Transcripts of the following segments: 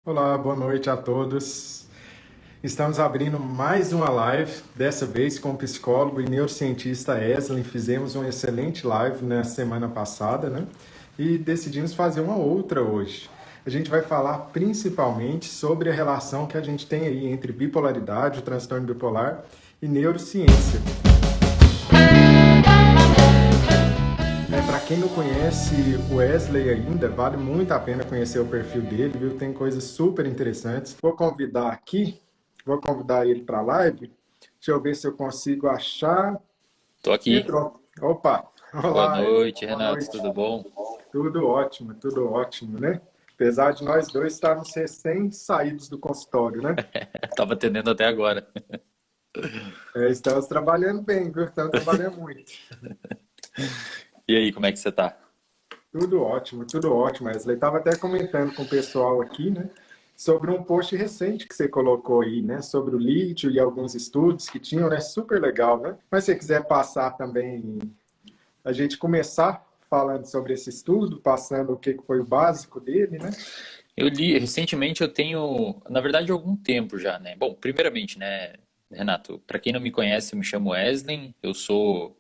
Olá, boa noite a todos. Estamos abrindo mais uma live, dessa vez com o psicólogo e neurocientista Eslin. Fizemos uma excelente live na semana passada, né? E decidimos fazer uma outra hoje. A gente vai falar principalmente sobre a relação que a gente tem aí entre bipolaridade, o transtorno bipolar e neurociência. Para quem não conhece o Wesley ainda, vale muito a pena conhecer o perfil dele, viu? Tem coisas super interessantes. Vou convidar ele para a live. Deixa eu ver se eu consigo achar. Tô aqui. Entrou. Opa! Boa Olá, noite, boa Renato. noite. Tudo bom? Tudo ótimo, né? Apesar de nós dois estarmos recém-saídos do consultório, né? Tava atendendo até agora. Estamos trabalhando bem, viu? Estamos trabalhando muito. E aí, como é que você tá? Tudo ótimo, Wesley. Estava até comentando com o pessoal aqui, né, sobre um post recente que você colocou aí, né, sobre o lítio e alguns estudos que tinham, né, super legal, né? Mas se você quiser passar também, a gente começar falando sobre esse estudo, passando o que foi o básico dele, né? Eu li recentemente, eu tenho, na verdade, algum tempo já, né? Bom, primeiramente, né, Renato, para quem não me conhece, eu me chamo Wesley, eu sou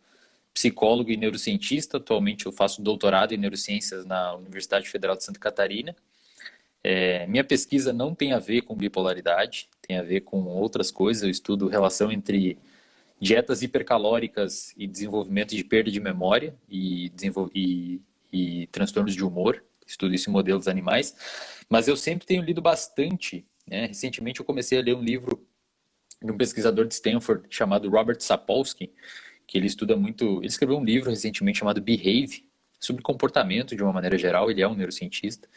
psicólogo e neurocientista. Atualmente eu faço doutorado em neurociências na Universidade Federal de Santa Catarina. Minha pesquisa não tem a ver com bipolaridade, tem a ver com outras coisas. Eu estudo relação entre dietas hipercalóricas e desenvolvimento de perda de memória e transtornos de humor. Estudo isso em modelos animais. Mas eu sempre tenho lido bastante, né? Recentemente eu comecei a ler um livro de um pesquisador de Stanford chamado Robert Sapolsky, que ele estuda muito. Ele escreveu um livro recentemente chamado Behave, sobre comportamento de uma maneira geral. Ele é um neurocientista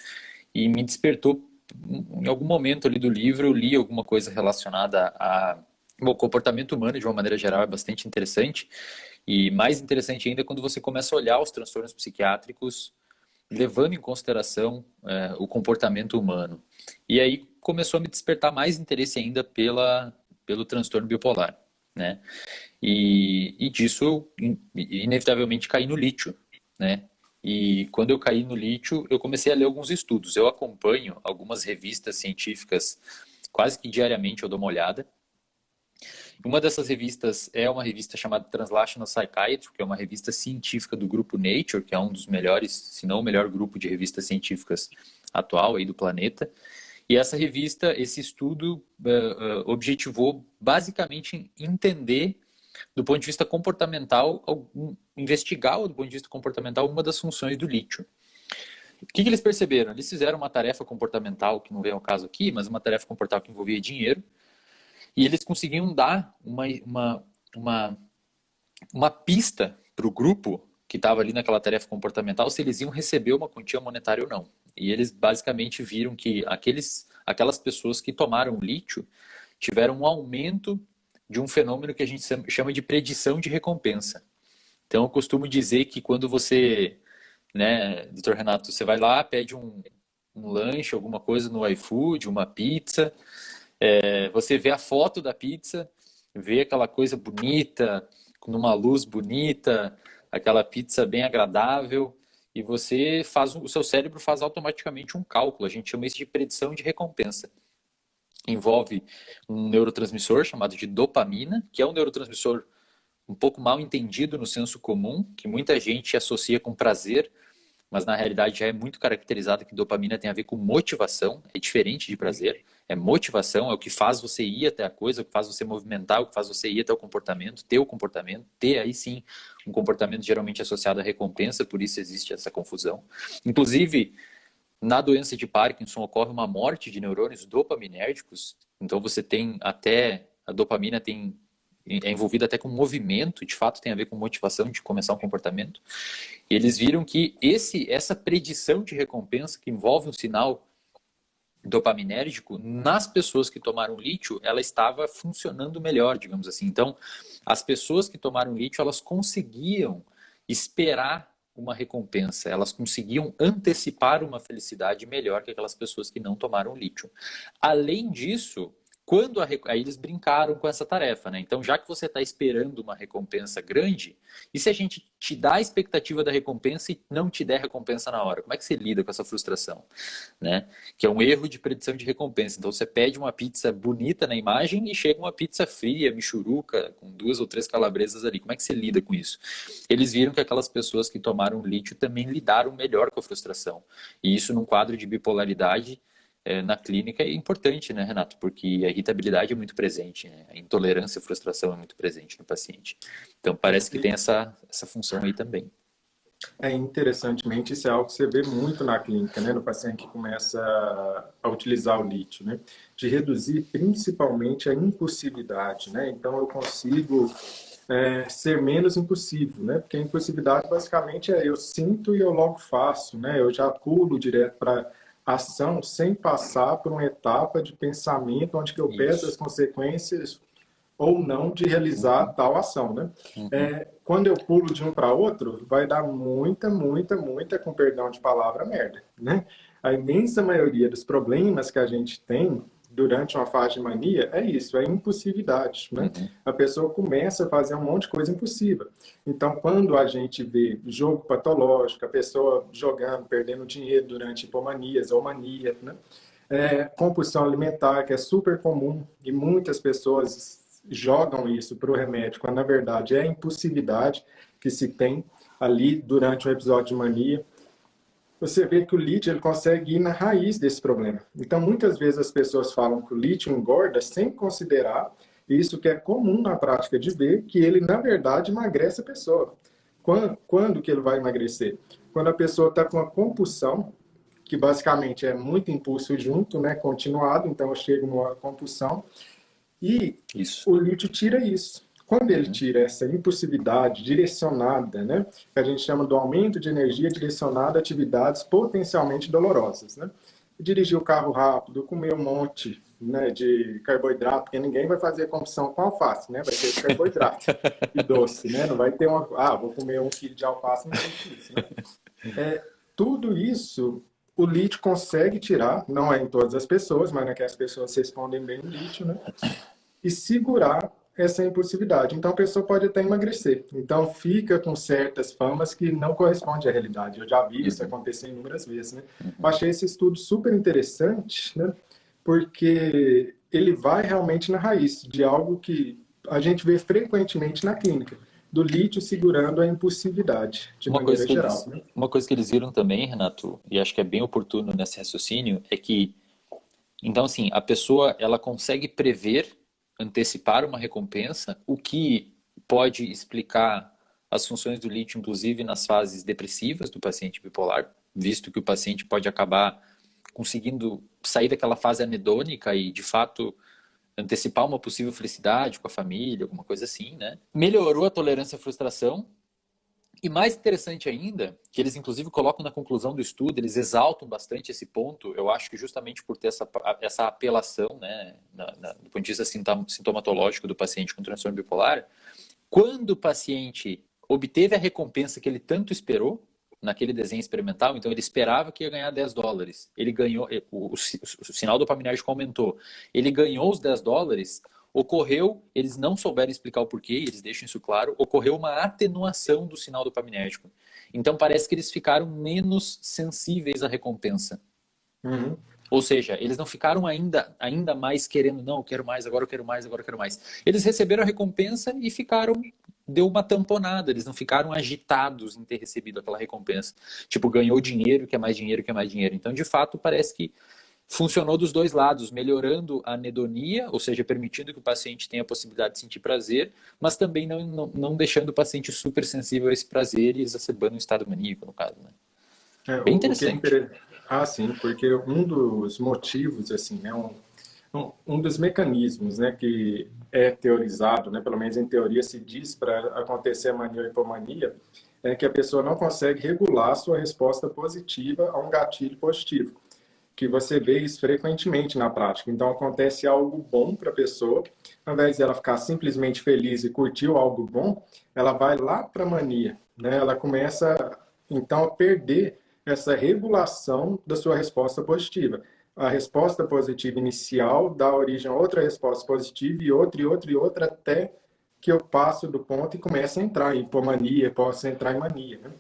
e me despertou. Em algum momento ali do livro eu li alguma coisa relacionada a... Bom, o comportamento humano de uma maneira geral é bastante interessante, e mais interessante ainda quando você começa a olhar os transtornos psiquiátricos levando em consideração o comportamento humano. E aí começou a me despertar mais interesse ainda pelo transtorno bipolar, né? E disso eu inevitavelmente caí no lítio, né? E quando eu caí no lítio, eu comecei a ler alguns estudos. Eu acompanho algumas revistas científicas quase que diariamente, eu dou uma olhada. Uma dessas revistas é uma revista chamada Translational Psychiatry, que é uma revista científica do grupo Nature, que é um dos melhores, se não o melhor grupo de revistas científicas atual aí do planeta. E essa revista, esse estudo objetivou basicamente entender do ponto de vista comportamental, investigar do ponto de vista comportamental uma das funções do lítio. O que eles perceberam? Eles fizeram uma tarefa comportamental, que não vem ao caso aqui, mas uma tarefa comportamental que envolvia dinheiro, e eles conseguiam dar uma pista para o grupo que estava ali naquela tarefa comportamental se eles iam receber uma quantia monetária ou não. E eles basicamente viram que aquelas pessoas que tomaram lítio tiveram um aumento de um fenômeno que a gente chama de predição de recompensa. Então eu costumo dizer que quando você, né, doutor Renato, você vai lá, pede um lanche, alguma coisa no iFood, uma pizza, você vê a foto da pizza, vê aquela coisa bonita, numa luz bonita, aquela pizza bem agradável, e você faz, o seu cérebro faz automaticamente um cálculo. A gente chama isso de predição de recompensa. Envolve um neurotransmissor chamado de dopamina, que é um neurotransmissor um pouco mal entendido no senso comum, que muita gente associa com prazer, mas na realidade já é muito caracterizado que dopamina tem a ver com motivação, é diferente de prazer, é motivação, é o que faz você ir até a coisa, o que faz você movimentar, o que faz você ir até o comportamento, ter aí sim um comportamento geralmente associado à recompensa, por isso existe essa confusão. Inclusive, na doença de Parkinson ocorre uma morte de neurônios dopaminérgicos, então você tem até, a dopamina é envolvida até com movimento, de fato tem a ver com motivação de começar um comportamento. E eles viram que essa predição de recompensa que envolve um sinal dopaminérgico, nas pessoas que tomaram lítio, ela estava funcionando melhor, digamos assim. Então, as pessoas que tomaram lítio, elas conseguiam esperar uma recompensa, elas conseguiam antecipar uma felicidade melhor que aquelas pessoas que não tomaram lítio. Além disso, Aí eles brincaram com essa tarefa, né? Então, já que você está esperando uma recompensa grande, e se a gente te dá a expectativa da recompensa e não te der recompensa na hora? Como é que você lida com essa frustração, né? Que é um erro de predição de recompensa. Então, você pede uma pizza bonita na imagem e chega uma pizza fria, michuruca, com 2 ou 3 calabresas ali. Como é que você lida com isso? Eles viram que aquelas pessoas que tomaram lítio também lidaram melhor com a frustração. E isso num quadro de bipolaridade na clínica é importante, né, Renato? Porque a irritabilidade é muito presente, né? A intolerância e frustração é muito presente no paciente. Então, parece que tem essa função aí também. Interessantemente, isso é algo que você vê muito na clínica, né? No paciente que começa a utilizar o lítio, né? De reduzir principalmente a impulsividade, né? Então, eu consigo ser menos impulsivo, né? Porque a impulsividade basicamente é eu sinto e eu logo faço, né? Eu já pulo direto para ação sem passar por uma etapa de pensamento onde que eu peço as consequências ou não de realizar tal ação, né? Quando eu pulo de um para outro, vai dar muita, com perdão de palavra, merda, né? A imensa maioria dos problemas que a gente tem durante uma fase de mania é isso, é impulsividade, né? A pessoa começa a fazer um monte de coisa impulsiva. Então, quando a gente vê jogo patológico, a pessoa jogando, perdendo dinheiro durante hipomanias ou mania, né? Compulsão alimentar, que é super comum e muitas pessoas jogam isso para o remédio, quando na verdade é a impulsividade que se tem ali durante um episódio de mania. Você vê que o lítio ele consegue ir na raiz desse problema. Então, muitas vezes as pessoas falam que o lítio engorda sem considerar isso que é comum na prática de ver, que ele, na verdade, emagrece a pessoa. Quando que ele vai emagrecer? Quando a pessoa está com uma compulsão, que basicamente é muito impulso junto, né, continuado, então eu chego numa compulsão, e o lítio tira isso. Quando ele tira essa impulsividade direcionada, né, que a gente chama do aumento de energia direcionada a atividades potencialmente dolorosas, né? Dirigir o carro rápido, comer um monte, né, de carboidrato, porque ninguém vai fazer compulsão com alface, né? Vai ter carboidrato e doce, né? Não vai ter vou comer 1 quilo de alface, não existe isso, né? Tudo isso o lítio consegue tirar, não é em todas as pessoas, mas naquelas pessoas respondem bem o lítio, né? E segurar essa impulsividade. Então, a pessoa pode até emagrecer. Então, fica com certas famas que não correspondem à realidade. Eu já vi isso acontecer inúmeras vezes, né? Eu achei esse estudo super interessante, né? Porque ele vai realmente na raiz de algo que a gente vê frequentemente na clínica, do lítio segurando a impulsividade, de maneira geral. Né? Uma coisa que eles viram também, Renato, e acho que é bem oportuno nesse raciocínio, é que, então, assim, a pessoa, ela consegue prever, antecipar uma recompensa, o que pode explicar as funções do lítio, inclusive nas fases depressivas do paciente bipolar, visto que o paciente pode acabar conseguindo sair daquela fase anedônica e, de fato, antecipar uma possível felicidade com a família, alguma coisa assim, né? Melhorou a tolerância à frustração. E mais interessante ainda, que eles inclusive colocam na conclusão do estudo, eles exaltam bastante esse ponto, eu acho que justamente por ter essa apelação, né, do ponto de vista sintomatológico do paciente com transtorno bipolar, quando o paciente obteve a recompensa que ele tanto esperou, naquele desenho experimental, então ele esperava que ia ganhar $10. Ele ganhou, o sinal dopaminérgico aumentou. Ele ganhou os $10, ocorreu, eles não souberam explicar o porquê, eles deixam isso claro, ocorreu uma atenuação do sinal dopaminérgico. Então parece que eles ficaram menos sensíveis à recompensa. Ou seja, eles não ficaram ainda mais querendo, não, eu quero mais, agora eu quero mais, agora eu quero mais. Eles receberam a recompensa e deu uma tamponada, eles não ficaram agitados em ter recebido aquela recompensa. Tipo, ganhou dinheiro, quer mais dinheiro, quer mais dinheiro. Então, de fato, parece que funcionou dos dois lados, melhorando a anedonia, ou seja, permitindo que o paciente tenha a possibilidade de sentir prazer, mas também não deixando o paciente super sensível a esse prazer e exacerbando o estado maníaco, no caso. Né? Bem interessante. Sim, porque um dos motivos, assim, né, um dos mecanismos, né, que é teorizado, né, pelo menos em teoria se diz para acontecer a mania ou hipomania, é que a pessoa não consegue regular sua resposta positiva a um gatilho positivo, que você vê isso frequentemente na prática. Então, acontece algo bom para a pessoa, ao invés de ela ficar simplesmente feliz e curtir algo bom, ela vai lá para a mania, né? Ela começa, então, a perder essa regulação da sua resposta positiva. a resposta positiva inicial dá origem a outra resposta positiva e outra, até que eu passo do ponto e começo a entrar em hipomania, posso entrar em mania, né?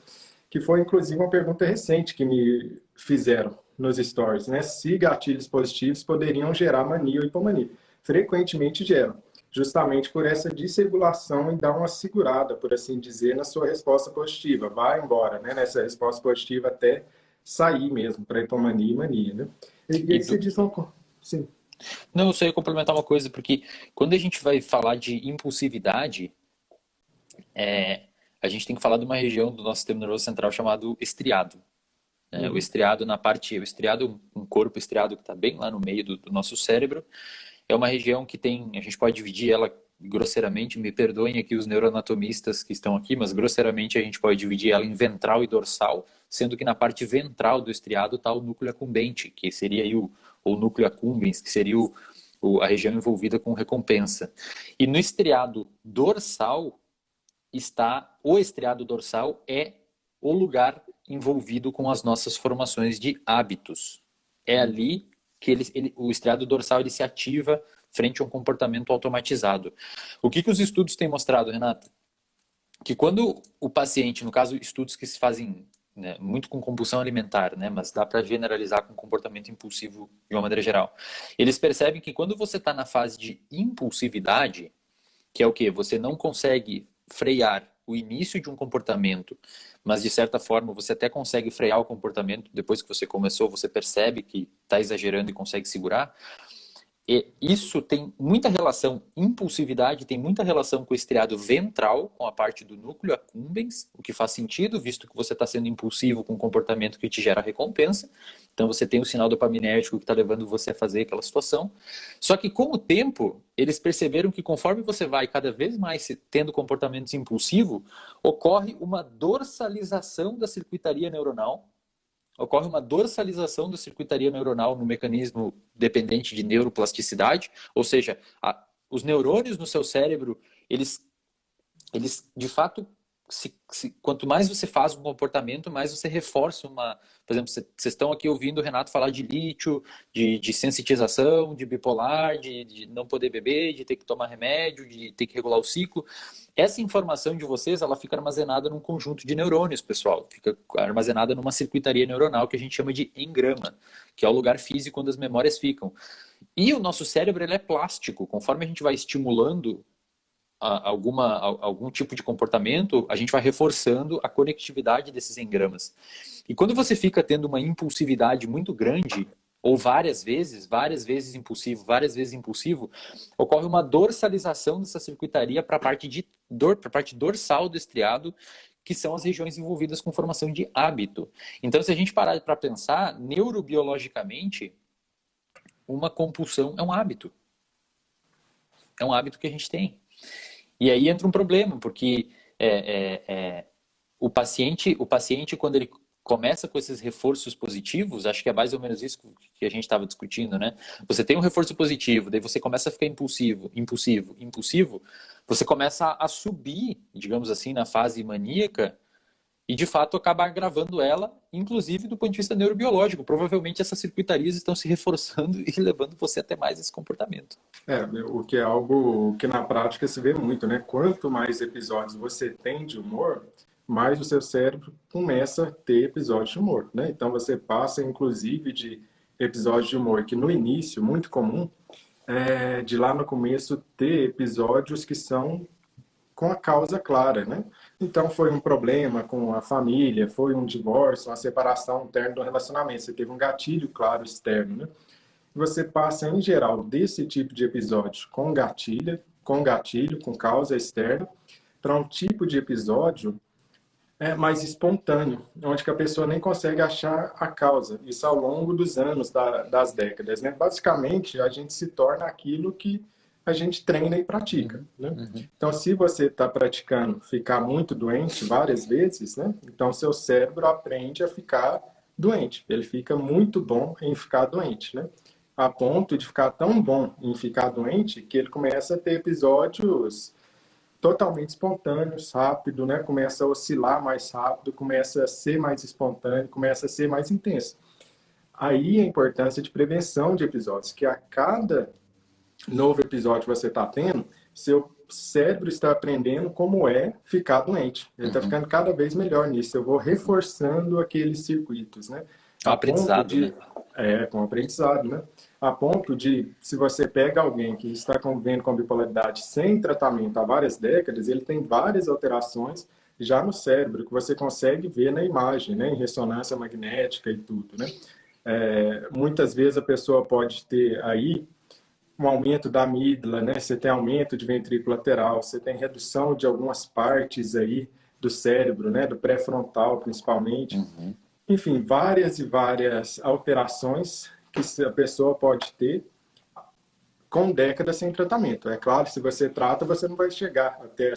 Que foi, inclusive, uma pergunta recente que me fizeram nos stories, né? Se gatilhos positivos poderiam gerar mania ou hipomania. Frequentemente geram, justamente por essa desregulação e dar uma segurada, por assim dizer, na sua resposta positiva. Vai embora, né? Nessa resposta positiva até sair mesmo para hipomania e mania, né? E E aí você diz uma... Sim. Não, eu só ia complementar uma coisa, porque quando a gente vai falar de impulsividade, a gente tem que falar de uma região do nosso sistema nervoso central chamado estriado. Né? O estriado na parte, o estriado, um corpo estriado que está bem lá no meio do nosso cérebro, é uma região que tem, a gente pode dividir ela grosseiramente, me perdoem aqui os neuroanatomistas que estão aqui, mas grosseiramente a gente pode dividir ela em ventral e dorsal, sendo que na parte ventral do estriado está o núcleo accumbente, que seria aí o núcleo accumbens, que seria a região envolvida com recompensa. E no estriado dorsal o estriado dorsal é o lugar envolvido com as nossas formações de hábitos. É ali que o estriado dorsal ele se ativa frente a um comportamento automatizado. O que os estudos têm mostrado, Renato? Que quando o paciente, no caso, estudos que se fazem, né, muito com compulsão alimentar, né, mas dá para generalizar com comportamento impulsivo de uma maneira geral, eles percebem que quando você está na fase de impulsividade, que é o quê? Você não consegue frear o início de um comportamento, mas de certa forma você até consegue frear o comportamento depois que você começou, você percebe que está exagerando e consegue segurar. E isso tem muita relação, impulsividade tem muita relação com o estriado ventral, com a parte do núcleo accumbens, o que faz sentido, visto que você está sendo impulsivo com um comportamento que te gera recompensa. Então você tem o sinal dopaminérgico que está levando você a fazer aquela situação. Só que com o tempo, eles perceberam que conforme você vai cada vez mais tendo comportamentos impulsivos, ocorre uma dorsalização da circuitaria neuronal, ocorre uma dorsalização da circuitaria neuronal no mecanismo dependente de neuroplasticidade, ou seja, os neurônios no seu cérebro, eles de fato, quanto mais você faz um comportamento, mais você reforça uma... Por exemplo, vocês estão aqui ouvindo o Renato falar de lítio, de sensitização, de bipolar, de não poder beber, de ter que tomar remédio, de ter que regular o ciclo. Essa informação de vocês, ela fica armazenada num conjunto de neurônios, pessoal. Fica armazenada numa circuitaria neuronal que a gente chama de engrama, que é o lugar físico onde as memórias ficam. E o nosso cérebro, ele é plástico. Conforme a gente vai estimulando algum tipo de comportamento, a gente vai reforçando a conectividade desses engramas. E quando você fica tendo uma impulsividade muito grande, ou várias vezes impulsivo, ocorre uma dorsalização dessa circuitaria para a parte dorsal do estriado, que são as regiões envolvidas com formação de hábito. Então, se a gente parar para pensar, neurobiologicamente, uma compulsão é um hábito. É um hábito que a gente tem. E aí entra um problema, porque o paciente, quando ele começa com esses reforços positivos, acho que é mais ou menos isso que a gente estava discutindo, né? Você tem um reforço positivo, daí você começa a ficar impulsivo, você começa a subir, digamos assim, na fase maníaca, e de fato acaba agravando ela, inclusive do ponto de vista neurobiológico. Provavelmente essas circuitarias estão se reforçando e levando você até mais esse comportamento. O que é algo que na prática se vê muito, né? Quanto mais episódios você tem de humor, mais o seu cérebro começa a ter episódios de humor, né? Então você passa, inclusive, de episódios de humor que no início, muito comum, de lá no começo ter episódios que são com a causa clara, né? Então foi um problema com a família, foi um divórcio, uma separação interna do relacionamento, você teve um gatilho claro externo, né? Você passa, em geral, desse tipo de episódio com gatilho, com causa externa, para um tipo de episódio mais espontâneo, onde que a pessoa nem consegue achar a causa. Isso ao longo dos anos, das décadas, né? Basicamente, a gente se torna aquilo que a gente treina e pratica, né? Uhum. Então, se você está praticando ficar muito doente várias vezes, né? Então, seu cérebro aprende a ficar doente. Ele fica muito bom em ficar doente, né? A ponto de ficar tão bom em ficar doente que ele começa a ter episódios totalmente espontâneos, rápido, né? Começa a oscilar mais rápido, começa a ser mais espontâneo, começa a ser mais intenso. Aí a importância de prevenção de episódios, que a cada novo episódio que você está tendo, seu cérebro está aprendendo como é ficar doente. Ele está Uhum. ficando cada vez melhor nisso. Eu vou reforçando aqueles circuitos, né? É um A ponto aprendizado, né? de... com aprendizado, né? A ponto de, se você pega alguém que está convivendo com bipolaridade sem tratamento há várias décadas, ele tem várias alterações já no cérebro, que você consegue ver na imagem, né? Em ressonância magnética e tudo, né? Muitas vezes a pessoa pode ter aí um aumento da amígdala, né? Você tem aumento de ventrículo lateral, você tem redução de algumas partes aí do cérebro, né? Do pré-frontal, principalmente. Uhum. Enfim, várias e várias alterações que a pessoa pode ter com décadas sem tratamento. É claro, se você trata, você não vai chegar até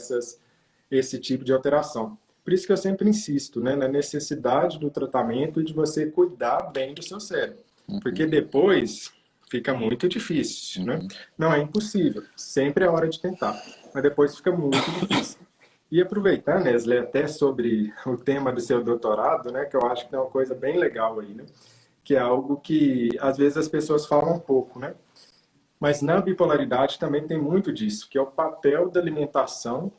esse tipo de alteração. Por isso que eu sempre insisto, né, na necessidade do tratamento e de você cuidar bem do seu cérebro. Porque Uhum. depois fica muito difícil, né? Uhum. Não é impossível, sempre é hora de tentar, mas depois fica muito difícil. E aproveitando, Wesley, até sobre o tema do seu doutorado, né, que eu acho que é uma coisa bem legal aí, né? Que é algo que às vezes as pessoas falam um pouco, né? Mas na bipolaridade também tem muito disso, que é o papel da alimentação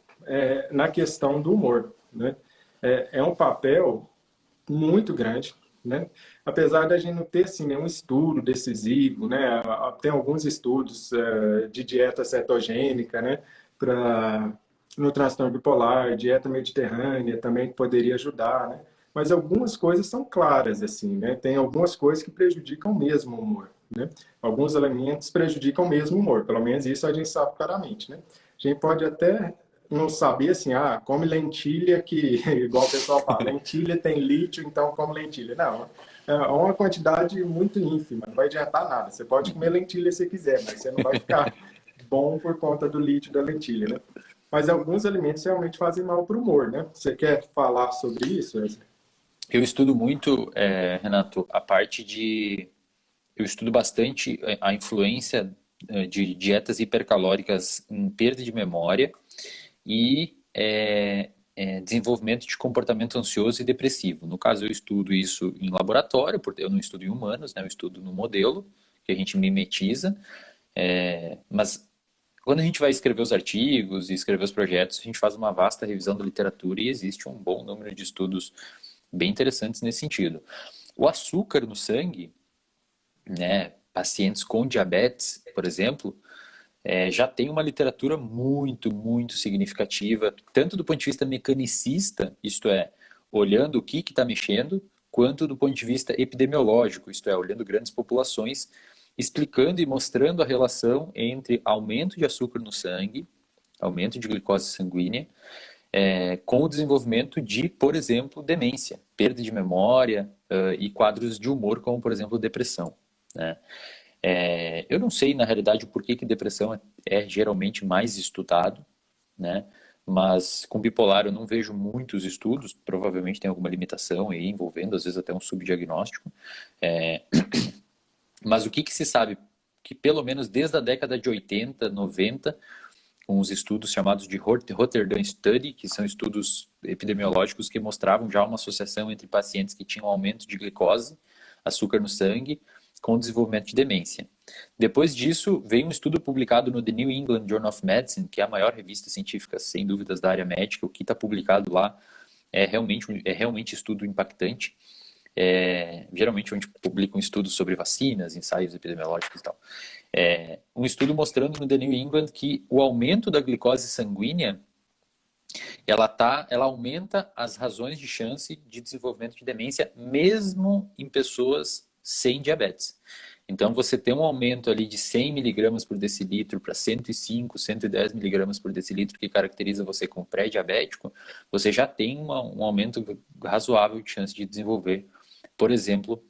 na questão do humor, né? É um papel muito grande, né? Apesar da gente não ter assim, nenhum estudo decisivo, né? Tem alguns estudos de dieta cetogênica, né? Para no transtorno bipolar, dieta mediterrânea também poderia ajudar, né? Mas algumas coisas são claras assim, né? Tem algumas coisas que prejudicam mesmo o humor, né? Alguns alimentos prejudicam mesmo o humor, pelo menos isso a gente sabe claramente, né? A gente pode até não saber assim, come lentilha que, igual o pessoal fala, lentilha tem lítio, então come lentilha. Não, é uma quantidade muito ínfima, não vai adiantar nada. Você pode comer Uhum. lentilha se quiser, mas você não vai ficar bom por conta do lítio da lentilha, né? Mas alguns alimentos realmente fazem mal para o humor, né? Você quer falar sobre isso, Wesley? Eu estudo muito, Renato, a parte de. Eu estudo bastante a influência de dietas hipercalóricas em perda de memória e desenvolvimento de comportamento ansioso e depressivo. No caso, eu estudo isso em laboratório, porque eu não estudo em humanos, né? Eu estudo no modelo que a gente mimetiza. Mas quando a gente vai escrever os artigos e escrever os projetos, a gente faz uma vasta revisão da literatura e existe um bom número de estudos bem interessantes nesse sentido. O açúcar no sangue, né, pacientes com diabetes, por exemplo, já tem uma literatura muito, muito significativa, tanto do ponto de vista mecanicista, isto é, olhando o que está mexendo, quanto do ponto de vista epidemiológico, isto é, olhando grandes populações, explicando e mostrando a relação entre aumento de açúcar no sangue, aumento de glicose sanguínea, com o desenvolvimento de, por exemplo, demência, perda de memória e quadros de humor, como, por exemplo, depressão, né? Eu não sei, na realidade, o porquê que depressão é geralmente mais estudado, né? Mas com bipolar eu não vejo muitos estudos, provavelmente tem alguma limitação aí envolvendo, às vezes até um subdiagnóstico. Mas o que que se sabe? Que pelo menos desde a década de 80, 90, com os estudos chamados de Rotterdam Study, que são estudos epidemiológicos que mostravam já uma associação entre pacientes que tinham aumento de glicose, açúcar no sangue, com o desenvolvimento de demência. Depois disso, veio um estudo publicado no The New England Journal of Medicine, que é a maior revista científica, sem dúvidas, da área médica. O que está publicado lá é realmente estudo impactante. Geralmente onde publicam estudos sobre vacinas, ensaios epidemiológicos e tal. Um estudo mostrando no The New England que o aumento da glicose sanguínea ela aumenta as razões de chance de desenvolvimento de demência, mesmo em pessoas sem diabetes. Então, você tem um aumento ali de 100 miligramas por decilitro para 105, 110 miligramas por decilitro, que caracteriza você como pré-diabético, você já tem um aumento razoável de chance de desenvolver, por exemplo,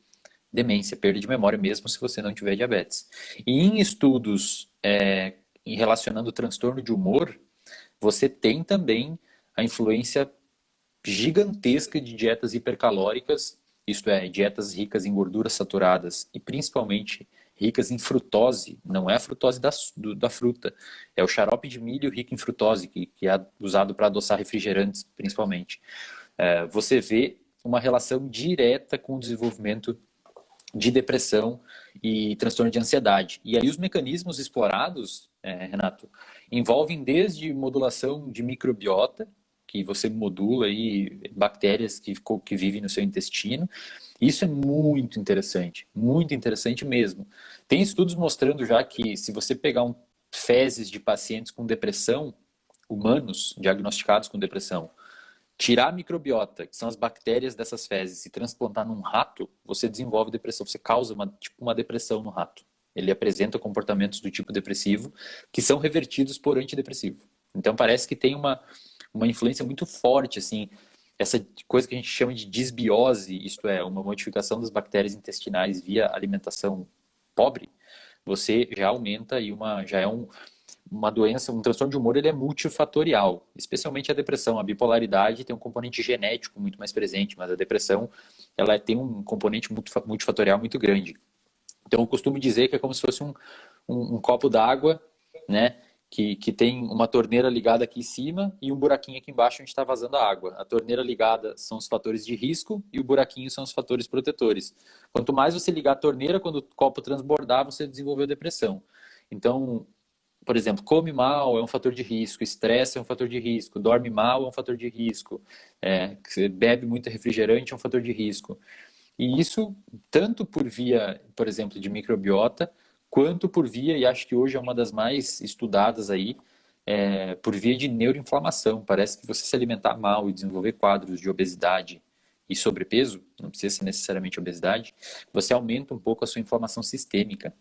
demência, perda de memória, mesmo se você não tiver diabetes. E em estudos relacionando o transtorno de humor, você tem também a influência gigantesca de dietas hipercalóricas, isto é, dietas ricas em gorduras saturadas e principalmente ricas em frutose, não é a frutose da fruta, é o xarope de milho rico em frutose, que é usado para adoçar refrigerantes, principalmente. Você vê uma relação direta com o desenvolvimento de depressão e transtorno de ansiedade. E aí os mecanismos explorados, Renato, envolvem desde modulação de microbiota, que você modula aí bactérias que vivem no seu intestino. Isso é muito interessante mesmo. Tem estudos mostrando já que se você pegar fezes de pacientes com depressão, humanos diagnosticados com depressão, tirar a microbiota, que são as bactérias dessas fezes, e transplantar num rato, você desenvolve depressão, você causa uma depressão no rato. Ele apresenta comportamentos do tipo depressivo que são revertidos por antidepressivo. Então parece que tem uma influência muito forte, assim, essa coisa que a gente chama de disbiose, isto é, uma modificação das bactérias intestinais via alimentação pobre, você já aumenta e já é uma doença, um transtorno de humor, ele é multifatorial, especialmente a depressão. A bipolaridade tem um componente genético muito mais presente, mas a depressão, ela tem um componente multifatorial muito grande. Então eu costumo dizer que é como se fosse um copo d'água, né? Que tem uma torneira ligada aqui em cima e um buraquinho aqui embaixo onde está vazando a água. A torneira ligada são os fatores de risco e o buraquinho são os fatores protetores. Quanto mais você ligar a torneira, quando o copo transbordar, você desenvolveu depressão. Então, por exemplo, come mal é um fator de risco, estresse é um fator de risco, dorme mal é um fator de risco, bebe muito refrigerante é um fator de risco. E isso tanto por via, por exemplo, de microbiota, quanto por via, e acho que hoje é uma das mais estudadas aí, por via de neuroinflamação. Parece que você se alimentar mal e desenvolver quadros de obesidade e sobrepeso, não precisa ser necessariamente obesidade, você aumenta um pouco a sua inflamação sistêmica.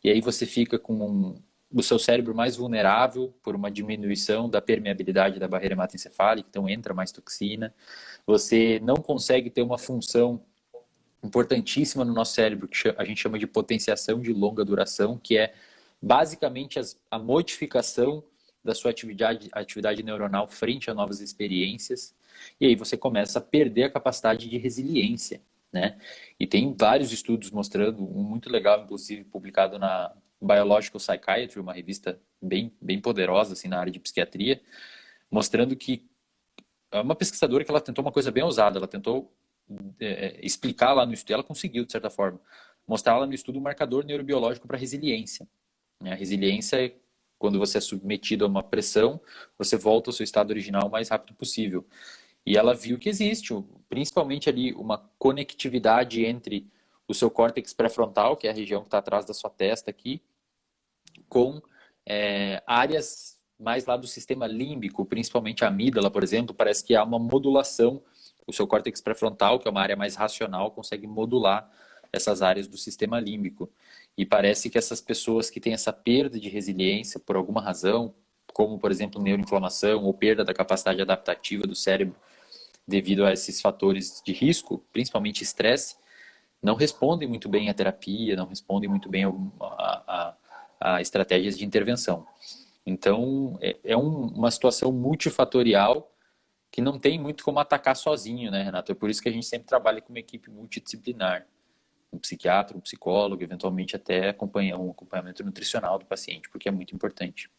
E aí você fica com o seu cérebro mais vulnerável por uma diminuição da permeabilidade da barreira hematoencefálica, então entra mais toxina. Você não consegue ter uma função importantíssima no nosso cérebro, que a gente chama de potenciação de longa duração, que é basicamente a modificação da sua atividade neuronal frente a novas experiências, e aí você começa a perder a capacidade de resiliência, né? E tem vários estudos mostrando, um muito legal, inclusive, publicado na Biological Psychiatry, uma revista bem poderosa assim, na área de psiquiatria, mostrando que uma pesquisadora que ela tentou uma coisa bem ousada, ela tentou explicar lá no estudo, ela conseguiu, de certa forma, mostrar lá no estudo um marcador neurobiológico para resiliência. A resiliência é quando você é submetido a uma pressão, você volta ao seu estado original o mais rápido possível. E ela viu que existe, principalmente ali, uma conectividade entre o seu córtex pré-frontal, que é a região que está atrás da sua testa aqui, com áreas mais lá do sistema límbico, principalmente a amígdala, por exemplo, parece que há uma modulação. O seu córtex pré-frontal, que é uma área mais racional, consegue modular essas áreas do sistema límbico. E parece que essas pessoas que têm essa perda de resiliência por alguma razão, como, por exemplo, neuroinflamação ou perda da capacidade adaptativa do cérebro devido a esses fatores de risco, principalmente estresse, não respondem muito bem à terapia, não respondem muito bem a estratégias de intervenção. Então, é uma situação multifatorial que não tem muito como atacar sozinho, né, Renato? É por isso que a gente sempre trabalha com uma equipe multidisciplinar. Um psiquiatra, um psicólogo, eventualmente até um acompanhamento nutricional do paciente, porque é muito importante.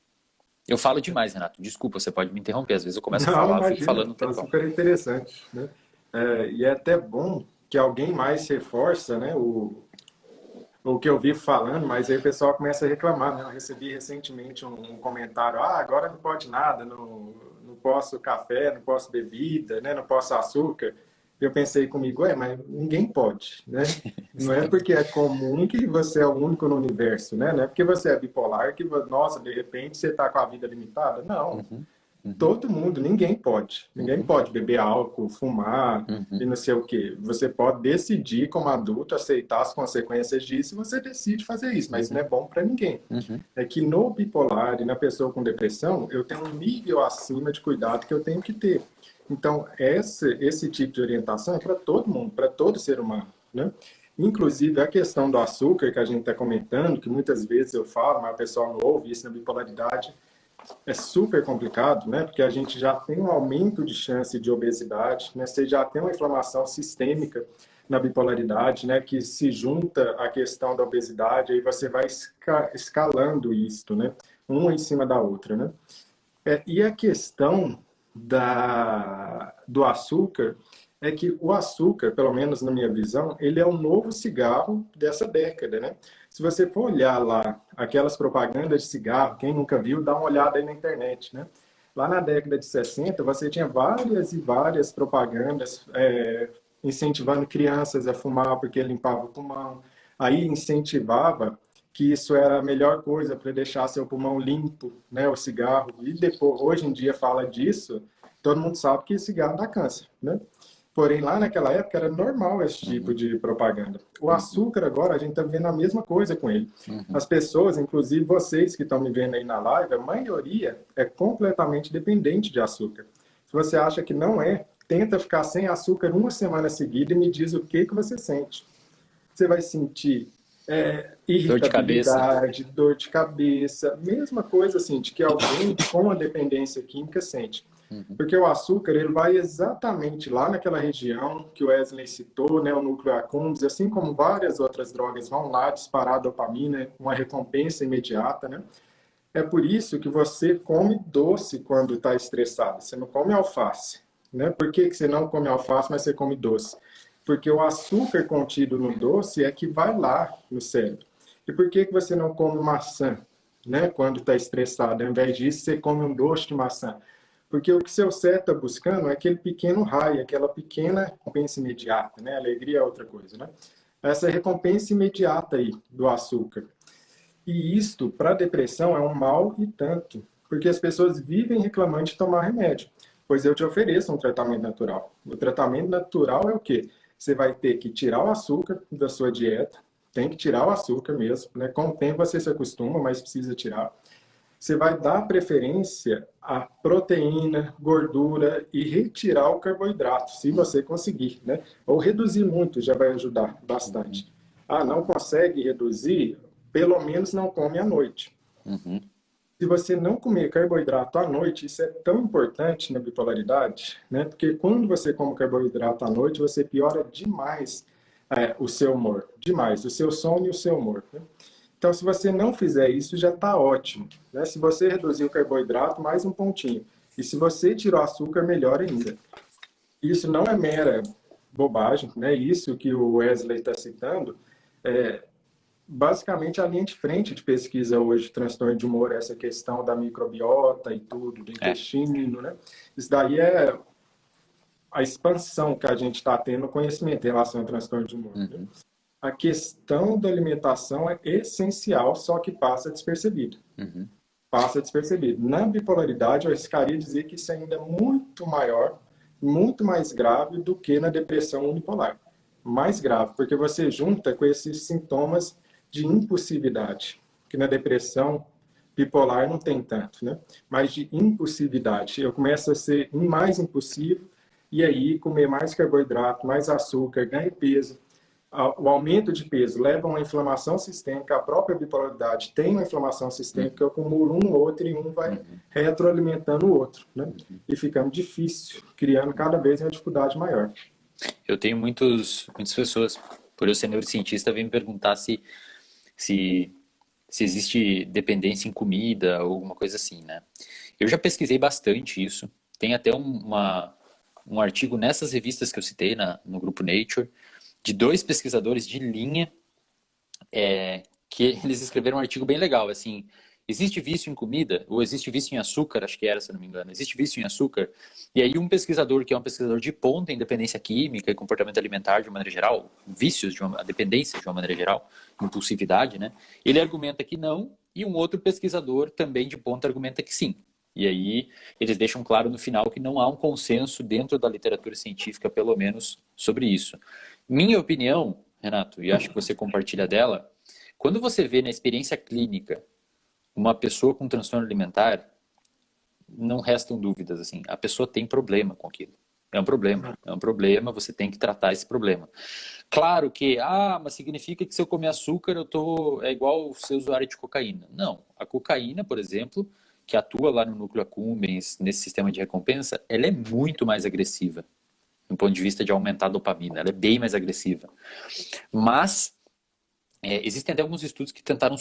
Eu falo demais, Renato. Desculpa, você pode me interromper. Às vezes eu começo a falar, eu fico falando um tempão. Tá super interessante, né? E é até bom que alguém mais reforça, né, o que eu vivo falando, mas aí o pessoal começa a reclamar, né? Eu recebi recentemente um comentário, agora não pode nada, não posso café, não posso bebida, né? Não posso açúcar. Eu pensei comigo, mas ninguém pode, né? Não é porque é comum que você é o único no universo, né? Não é porque você é bipolar que, nossa, de repente você está com a vida limitada. Não. Todo mundo, ninguém pode. Ninguém pode beber álcool, fumar e não sei o quê. Você pode decidir como adulto aceitar as consequências disso e você decide fazer isso, mas isso não é bom para ninguém. É que no bipolar e na pessoa com depressão, eu tenho um nível acima de cuidado que eu tenho que ter. Então, esse tipo de orientação é para todo mundo, para todo ser humano, né? Inclusive, a questão do açúcar que a gente está comentando, que muitas vezes eu falo, mas o pessoal não ouve isso na bipolaridade, é super complicado, né? Porque a gente já tem um aumento de chance de obesidade, né? Você já tem uma inflamação sistêmica na bipolaridade, né? Que se junta à questão da obesidade, aí você vai escalando isso, né? Uma em cima da outra, né? E a questão do açúcar, é que o açúcar, pelo menos na minha visão, ele é o novo cigarro dessa década, né? Se você for olhar lá aquelas propagandas de cigarro, quem nunca viu, dá uma olhada aí na internet, né? Lá na década de 60, você tinha várias e várias propagandas incentivando crianças a fumar porque limpava o pulmão. Aí incentivava que isso era a melhor coisa para deixar seu pulmão limpo, né, o cigarro. E depois, hoje em dia, fala disso, todo mundo sabe que cigarro dá câncer, né? Porém, lá naquela época era normal esse tipo de propaganda. O açúcar, agora, a gente está vendo a mesma coisa com ele. As pessoas, inclusive vocês que estão me vendo aí na live, a maioria é completamente dependente de açúcar. Se você acha que não é, tenta ficar sem açúcar uma semana seguida e me diz o que você sente. Você vai sentir Dor de cabeça. irritabilidade, dor de cabeça, mesma coisa assim, de que alguém com a dependência química sente. Porque o açúcar, ele vai exatamente lá naquela região que o Wesley citou, né, o núcleo accumbens, assim como várias outras drogas vão lá disparar a dopamina, uma recompensa imediata, né? É por isso que você come doce quando está estressado, você não come alface, né? Por que você não come alface, mas você come doce? Porque o açúcar contido no doce é que vai lá no cérebro. E por que você não come maçã, né, quando está estressado? Ao invés disso, você come um doce de maçã. Porque o que seu cérebro está buscando é aquele pequeno raio, aquela pequena recompensa imediata, né? Alegria é outra coisa, né? Essa recompensa imediata aí do açúcar. E isto, para depressão, é um mal e tanto, porque as pessoas vivem reclamando de tomar remédio. Pois eu te ofereço um tratamento natural. O tratamento natural é o quê? Você vai ter que tirar o açúcar da sua dieta, tem que tirar o açúcar mesmo, né? Com o tempo você se acostuma, mas precisa tirar. Você vai dar preferência à proteína, gordura e retirar o carboidrato, se você conseguir, né? Ou reduzir muito, já vai ajudar bastante. Ah, não consegue reduzir? Pelo menos não come à noite. Se você não comer carboidrato à noite, isso é tão importante na bipolaridade, né? Porque quando você come carboidrato à noite, você piora demais o seu humor, demais, o seu sono e o seu humor, né? Então, se você não fizer isso, já está ótimo, né? Se você reduzir o carboidrato, mais um pontinho. E se você tirar o açúcar, melhor ainda. Isso não é mera bobagem, né? Isso que o Wesley está citando é basicamente a linha de frente de pesquisa hoje de transtorno de humor, essa questão da microbiota e tudo, do intestino, né? Isso daí é a expansão que a gente está tendo no conhecimento em relação ao transtorno de humor, né? A questão da alimentação é essencial, só que passa despercebido. Passa despercebido. Na bipolaridade, eu arriscaria dizer que isso ainda é muito maior, muito mais grave do que na depressão unipolar. Mais grave, porque você junta com esses sintomas de impulsividade, que na depressão bipolar não tem tanto, né? Mas de impulsividade. Eu começo a ser mais impulsivo e aí comer mais carboidrato, mais açúcar, ganho peso. O aumento de peso leva a uma inflamação sistêmica, a própria bipolaridade tem uma inflamação sistêmica, eu acumulo um no outro e um vai retroalimentando o outro, né? E ficando difícil, criando cada vez uma dificuldade maior. Eu tenho muitas pessoas, por eu ser neurocientista, vêm me perguntar se existe dependência em comida ou alguma coisa assim, né? Eu já pesquisei bastante isso. Tem até um artigo nessas revistas que eu citei no grupo Nature, de 2 pesquisadores de linha, que eles escreveram um artigo bem legal, assim, existe vício em comida, ou existe vício em açúcar, acho que era, se não me engano, existe vício em açúcar, e aí um pesquisador que é um pesquisador de ponta em dependência química e comportamento alimentar de uma maneira geral, vícios, a dependência de uma maneira geral, impulsividade, né, ele argumenta que não, e um outro pesquisador também de ponta argumenta que sim. E aí eles deixam claro no final que não há um consenso dentro da literatura científica, pelo menos, sobre isso. Minha opinião, Renato, e acho que você compartilha dela, quando você vê na experiência clínica uma pessoa com transtorno alimentar, não restam dúvidas, assim, a pessoa tem problema com aquilo. É um problema, você tem que tratar esse problema. Claro que, mas significa que se eu comer açúcar é igual ser usuário de cocaína. Não, a cocaína, por exemplo, que atua lá no núcleo accumbens, nesse sistema de recompensa, ela é muito mais agressiva, do ponto de vista de aumentar a dopamina, ela é bem mais agressiva. Mas existem até alguns estudos que tentaram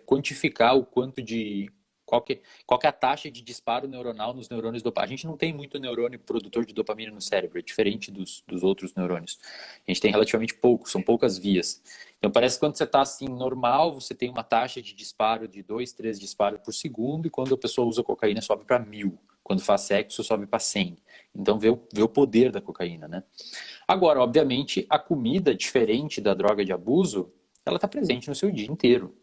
quantificar o quanto de qual que é a taxa de disparo neuronal nos neurônios dopamina. A gente não tem muito neurônio produtor de dopamina no cérebro, é diferente dos outros neurônios. A gente tem relativamente pouco, são poucas vias. Então parece que quando você está assim normal, você tem uma taxa de disparo de 2, 3 disparos por segundo, e quando a pessoa usa cocaína sobe para 1000. Quando faz sexo sobe para 100. Então vê o poder da cocaína, né? Agora, obviamente, a comida, diferente da droga de abuso, ela está presente no seu dia inteiro.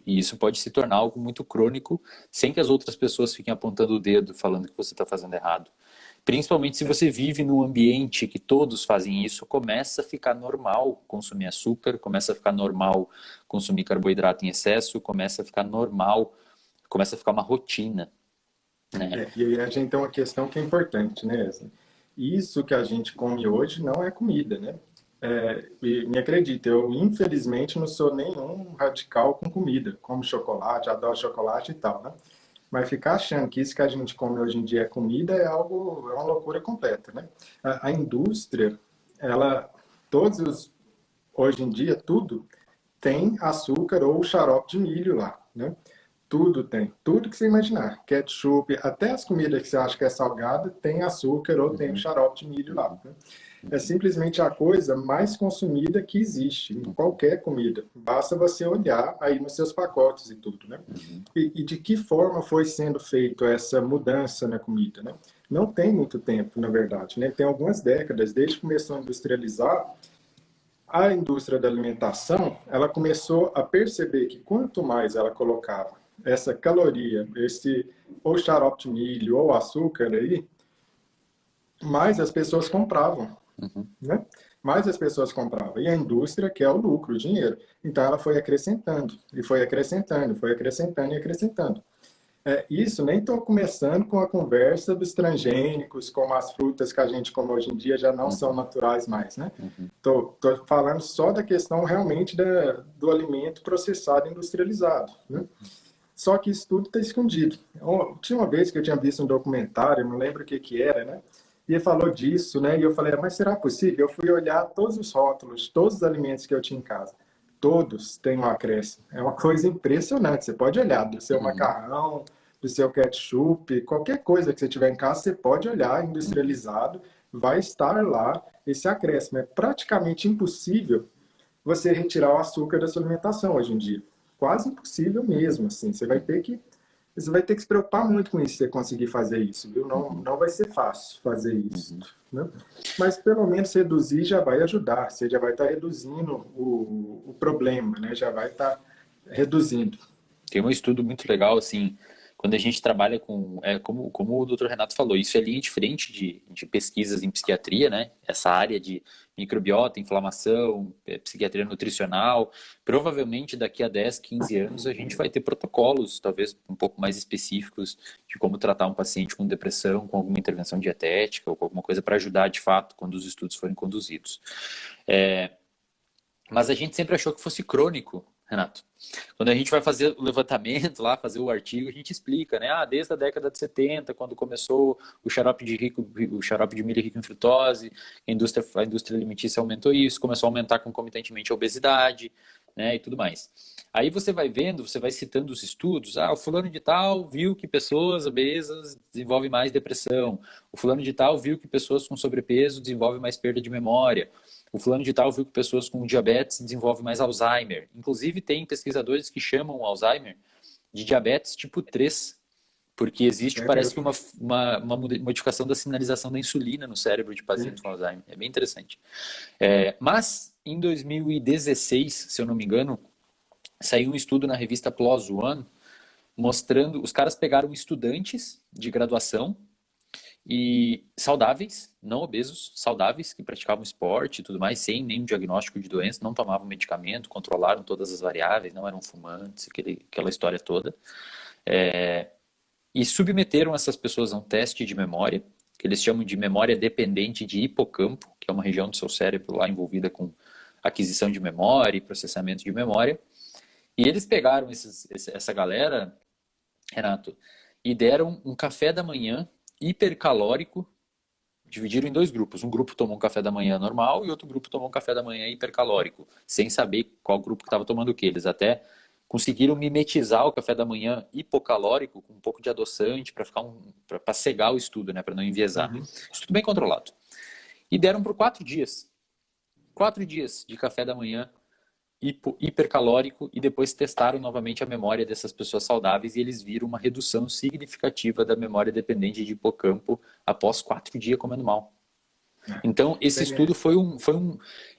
E isso pode se tornar algo muito crônico, sem que as outras pessoas fiquem apontando o dedo, falando que você está fazendo errado. Principalmente se você vive num ambiente que todos fazem isso, começa a ficar normal consumir açúcar, começa a ficar normal consumir carboidrato em excesso, começa a ficar normal, começa a ficar uma rotina, né? E aí a gente tem uma questão que é importante, né, Wesley? Isso que a gente come hoje não é comida, né? E me acredita, eu infelizmente não sou nenhum radical com comida, como chocolate, adoro chocolate e tal, né? Mas ficar achando que isso que a gente come hoje em dia é comida é algo, é uma loucura completa, né? A indústria, ela, hoje em dia, tudo tem açúcar ou xarope de milho lá, né? Tudo tem, tudo que você imaginar. Ketchup, até as comidas que você acha que é salgada, tem açúcar ou tem xarope de milho lá, né? É simplesmente a coisa mais consumida que existe em qualquer comida. Basta você olhar aí nos seus pacotes e tudo, né? E de que forma foi sendo feito essa mudança na comida, né? Não tem muito tempo, na verdade, né? Tem algumas décadas, desde que começou a industrializar, a indústria da alimentação, ela começou a perceber que quanto mais ela colocava essa caloria, esse ou xarope de milho ou açúcar aí, mais as pessoas compravam, né? Mais as pessoas compravam. E a indústria quer o lucro, o dinheiro. Então ela foi acrescentando, e foi acrescentando, foi acrescentando e acrescentando. Isso nem estou começando com a conversa dos transgênicos, como as frutas que a gente come hoje em dia já não são naturais mais, né? Estou falando só da questão realmente do alimento processado e industrializado, né? Só que isso tudo está escondido. Tinha uma vez que eu tinha visto um documentário, não lembro o que que era, né? E ele falou disso, né? E eu falei, mas será possível? Eu fui olhar todos os rótulos, todos os alimentos que eu tinha em casa. Todos têm um acréscimo. É uma coisa impressionante. Você pode olhar do seu macarrão, do seu ketchup, qualquer coisa que você tiver em casa, você pode olhar industrializado, vai estar lá esse acréscimo. É praticamente impossível você retirar o açúcar da sua alimentação hoje em dia. Quase impossível mesmo, assim. Você vai ter que se preocupar muito com isso, se você conseguir fazer isso, viu? Não vai ser fácil fazer isso, né? Mas pelo menos reduzir já vai ajudar, você já vai estar reduzindo o problema, né? Já vai estar reduzindo. Tem um estudo muito legal, assim, quando a gente trabalha com, como o Dr. Renato falou, isso é linha de frente de pesquisas em psiquiatria, né? Essa área de microbiota, inflamação, psiquiatria nutricional. Provavelmente daqui a 10, 15 anos a gente vai ter protocolos, talvez um pouco mais específicos, de como tratar um paciente com depressão, com alguma intervenção dietética ou com alguma coisa para ajudar de fato quando os estudos forem conduzidos. Mas a gente sempre achou que fosse crônico, Renato. Quando a gente vai fazer o levantamento lá, fazer o artigo, a gente explica, né? Desde a década de 70, quando começou o xarope de milho rico em frutose, a indústria alimentícia aumentou isso, começou a aumentar concomitantemente a obesidade, né? E tudo mais. Aí você vai vendo, você vai citando os estudos, o fulano de tal viu que pessoas obesas desenvolvem mais depressão, o fulano de tal viu que pessoas com sobrepeso desenvolvem mais perda de memória, o fulano de tal viu que pessoas com diabetes desenvolvem mais Alzheimer. Inclusive, tem pesquisadores que chamam o Alzheimer de diabetes tipo 3, porque existe, parece que uma modificação da sinalização da insulina no cérebro de pacientes com Alzheimer. É bem interessante. Mas, em 2016, se eu não me engano, saiu um estudo na revista PLOS ONE mostrando, os caras pegaram estudantes de graduação e saudáveis, não obesos, saudáveis, que praticavam esporte e tudo mais, sem nenhum diagnóstico de doença, não tomavam medicamento, controlaram todas as variáveis, não eram fumantes, aquela história toda. E submeteram essas pessoas a um teste de memória, que eles chamam de memória dependente de hipocampo, que é uma região do seu cérebro lá envolvida com aquisição de memória e processamento de memória. E eles pegaram essa galera, Renato, e deram um café da manhã hipercalórico, dividiram em dois grupos. Um grupo tomou um café da manhã normal e outro grupo tomou um café da manhã hipercalórico, sem saber qual grupo que estava tomando o que. Eles até conseguiram mimetizar o café da manhã hipocalórico com um pouco de adoçante para cegar o estudo, né, para não enviesar. Estudo bem controlado. E deram por 4 dias. 4 dias de café da manhã hipercalórico e depois testaram novamente a memória dessas pessoas saudáveis e eles viram uma redução significativa da memória dependente de hipocampo após 4 dias comendo mal. Então, esse estudo foi um...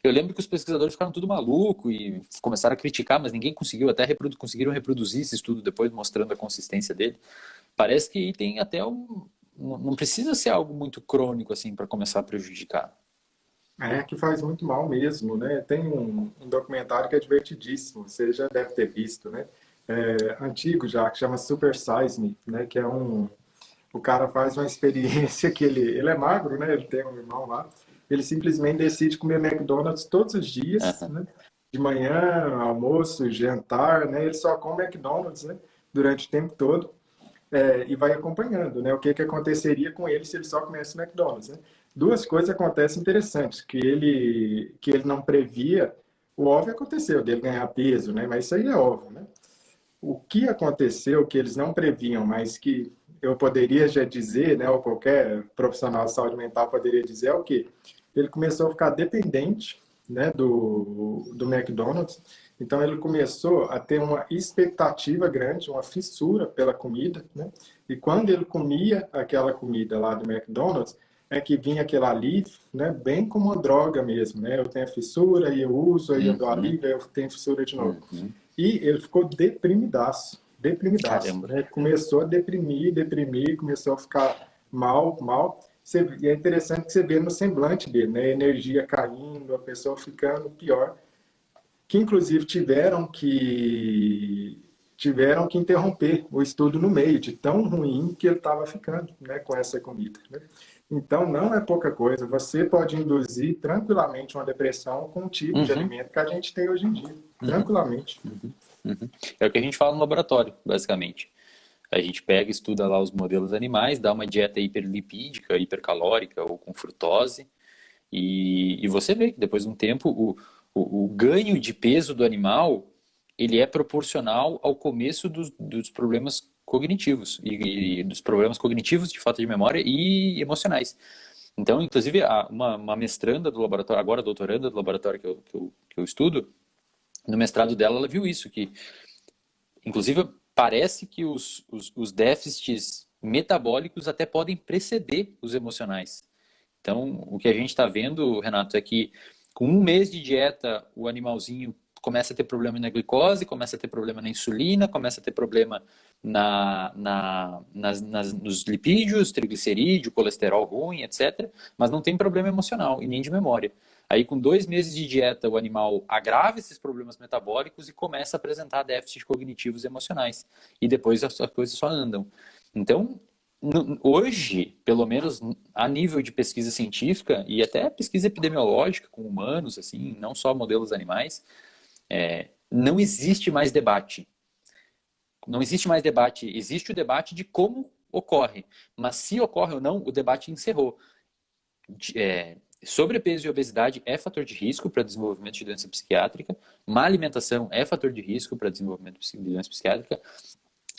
Eu lembro que os pesquisadores ficaram tudo maluco e começaram a criticar, mas ninguém conseguiu, conseguiram reproduzir esse estudo depois, mostrando a consistência dele. Parece que tem até não precisa ser algo muito crônico assim para começar a prejudicar. É, que faz muito mal mesmo, né? Tem um documentário que é divertidíssimo, você já deve ter visto, né? Antigo já, que chama Super Size Me, né? Que é o cara faz uma experiência que ele é magro, né? Ele tem um irmão lá. Ele simplesmente decide comer McDonald's todos os dias, né? De manhã, almoço, jantar, né? Ele só come McDonald's, né? Durante o tempo todo. E vai acompanhando, né? O que aconteceria com ele se ele só comesse McDonald's, né? Duas coisas acontecem interessantes, que ele não previa, o óbvio aconteceu, dele ganhar peso, né? Mas isso aí é óbvio, né? O que aconteceu, que eles não previam, mas que eu poderia já dizer, né? Ou qualquer profissional de saúde mental poderia dizer, é o quê? Ele começou a ficar dependente, né? Do McDonald's. Então ele começou a ter uma expectativa grande, uma fissura pela comida, né? E quando ele comia aquela comida lá do McDonald's, é que vinha aquele alívio, né? Bem como uma droga mesmo, né? Eu tenho a fissura e eu uso, aí eu dou alívio, aí eu tenho fissura de novo. E ele ficou deprimidaço, né? Começou a deprimir, começou a ficar mal. E é interessante que você vê no semblante dele, né? A energia caindo, a pessoa ficando pior, que inclusive tiveram que interromper o estudo no meio, de tão ruim que ele estava ficando, né, com essa comida, né? Então, não é pouca coisa. Você pode induzir tranquilamente uma depressão com o tipo de alimento que a gente tem hoje em dia, tranquilamente. É o que a gente fala no laboratório, basicamente. A gente pega, estuda lá os modelos animais, dá uma dieta hiperlipídica, hipercalórica ou com frutose, e você vê que depois de um tempo o ganho de peso do animal ele é proporcional ao começo dos problemas cognitivos e dos problemas cognitivos de falta de memória e emocionais. Então, inclusive, uma mestranda do laboratório, agora doutoranda do laboratório que eu estudo, no mestrado dela, ela viu isso, que, inclusive, parece que os déficits metabólicos até podem preceder os emocionais. Então, o que a gente está vendo, Renato, é que com 1 mês de dieta, o animalzinho começa a ter problema na glicose, começa a ter problema na insulina, começa a ter problema nos lipídios, triglicerídeo, colesterol ruim, etc. Mas não tem problema emocional e nem de memória. Aí, com 2 meses de dieta, o animal agrava esses problemas metabólicos e começa a apresentar déficits cognitivos e emocionais. E depois as coisas só andam. Então, hoje, pelo menos a nível de pesquisa científica e até pesquisa epidemiológica com humanos, assim, não só modelos animais, não existe mais debate. Não existe mais debate. Existe o debate de como ocorre. Mas se ocorre ou não, o debate encerrou. Sobrepeso e obesidade é fator de risco para desenvolvimento de doença psiquiátrica. Má alimentação é fator de risco para desenvolvimento de doença psiquiátrica.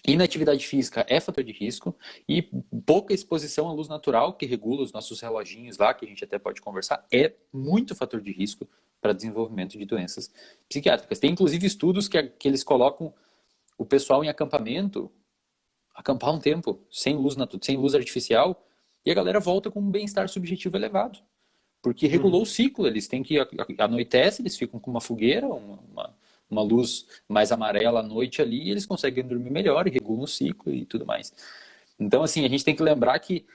Inatividade física é fator de risco e pouca exposição à luz natural, que regula os nossos reloginhos lá, que a gente até pode conversar, é muito fator de risco para desenvolvimento de doenças psiquiátricas. Tem inclusive estudos que eles colocam o pessoal em acampamento, acampar um tempo, sem luz artificial, e a galera volta com um bem-estar subjetivo elevado, porque regulou o ciclo, eles têm que, anoitece, eles ficam com uma fogueira, uma luz mais amarela à noite ali, e eles conseguem dormir melhor e regulam o ciclo e tudo mais. Então, assim, a gente tem que lembrar que,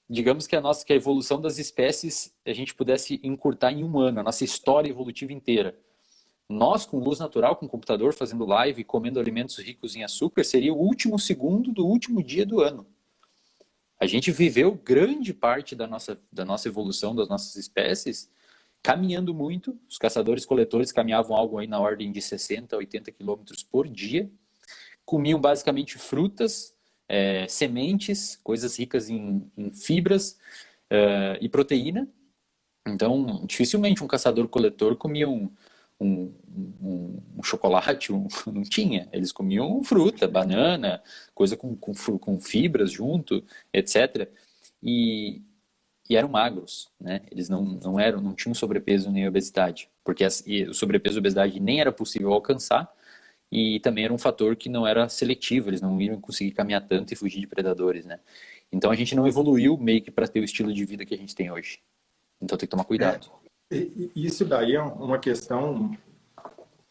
digamos que que a evolução das espécies, a gente pudesse encurtar em 1 ano, a nossa história evolutiva inteira. Nós, com luz natural, com computador, fazendo live, comendo alimentos ricos em açúcar, seria o último segundo do último dia do ano. A gente viveu grande parte da nossa evolução, das nossas espécies, caminhando muito. Os caçadores-coletores caminhavam algo aí na ordem de 60 a 80 quilômetros por dia. Comiam basicamente frutas, sementes, coisas ricas em fibras e proteína. Então, dificilmente um caçador-coletor comia um chocolate, não tinha. Eles comiam fruta, banana, coisa com fibras junto, etc. E, e eram magros, né? Eles não tinham sobrepeso nem obesidade, porque o sobrepeso e a obesidade nem era possível alcançar e também era um fator que não era seletivo, eles não iriam conseguir caminhar tanto e fugir de predadores, né? Então a gente não evoluiu meio que para ter o estilo de vida que a gente tem hoje. Então tem que tomar cuidado. Isso daí é uma questão.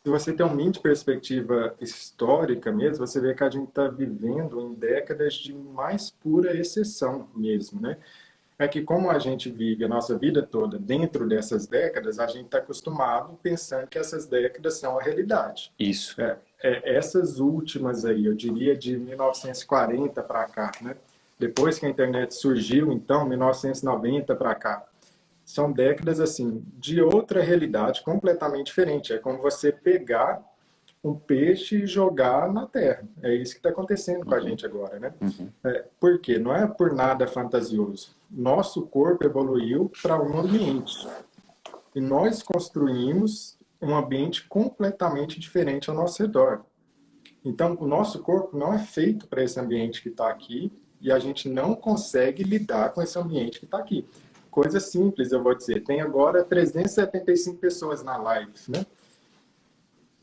Se você tem um mínimo de perspectiva histórica mesmo, você vê que a gente está vivendo em décadas de mais pura exceção mesmo, né? É que como a gente vive a nossa vida toda dentro dessas décadas, a gente está acostumado pensando que essas décadas são a realidade. Isso. Essas últimas aí, eu diria de 1940 para cá, né? Depois que a internet surgiu, então, 1990 para cá, são décadas assim de outra realidade completamente diferente. É como você pegar um peixe e jogar na terra. É isso que está acontecendo com a gente agora, né? Por quê? Não é por nada fantasioso. Nosso corpo evoluiu para um ambiente e nós construímos um ambiente completamente diferente ao nosso redor. Então, o nosso corpo não é feito para esse ambiente que está aqui e a gente não consegue lidar com esse ambiente que está aqui. Coisa simples, eu vou dizer. Tem agora 375 pessoas na live, né?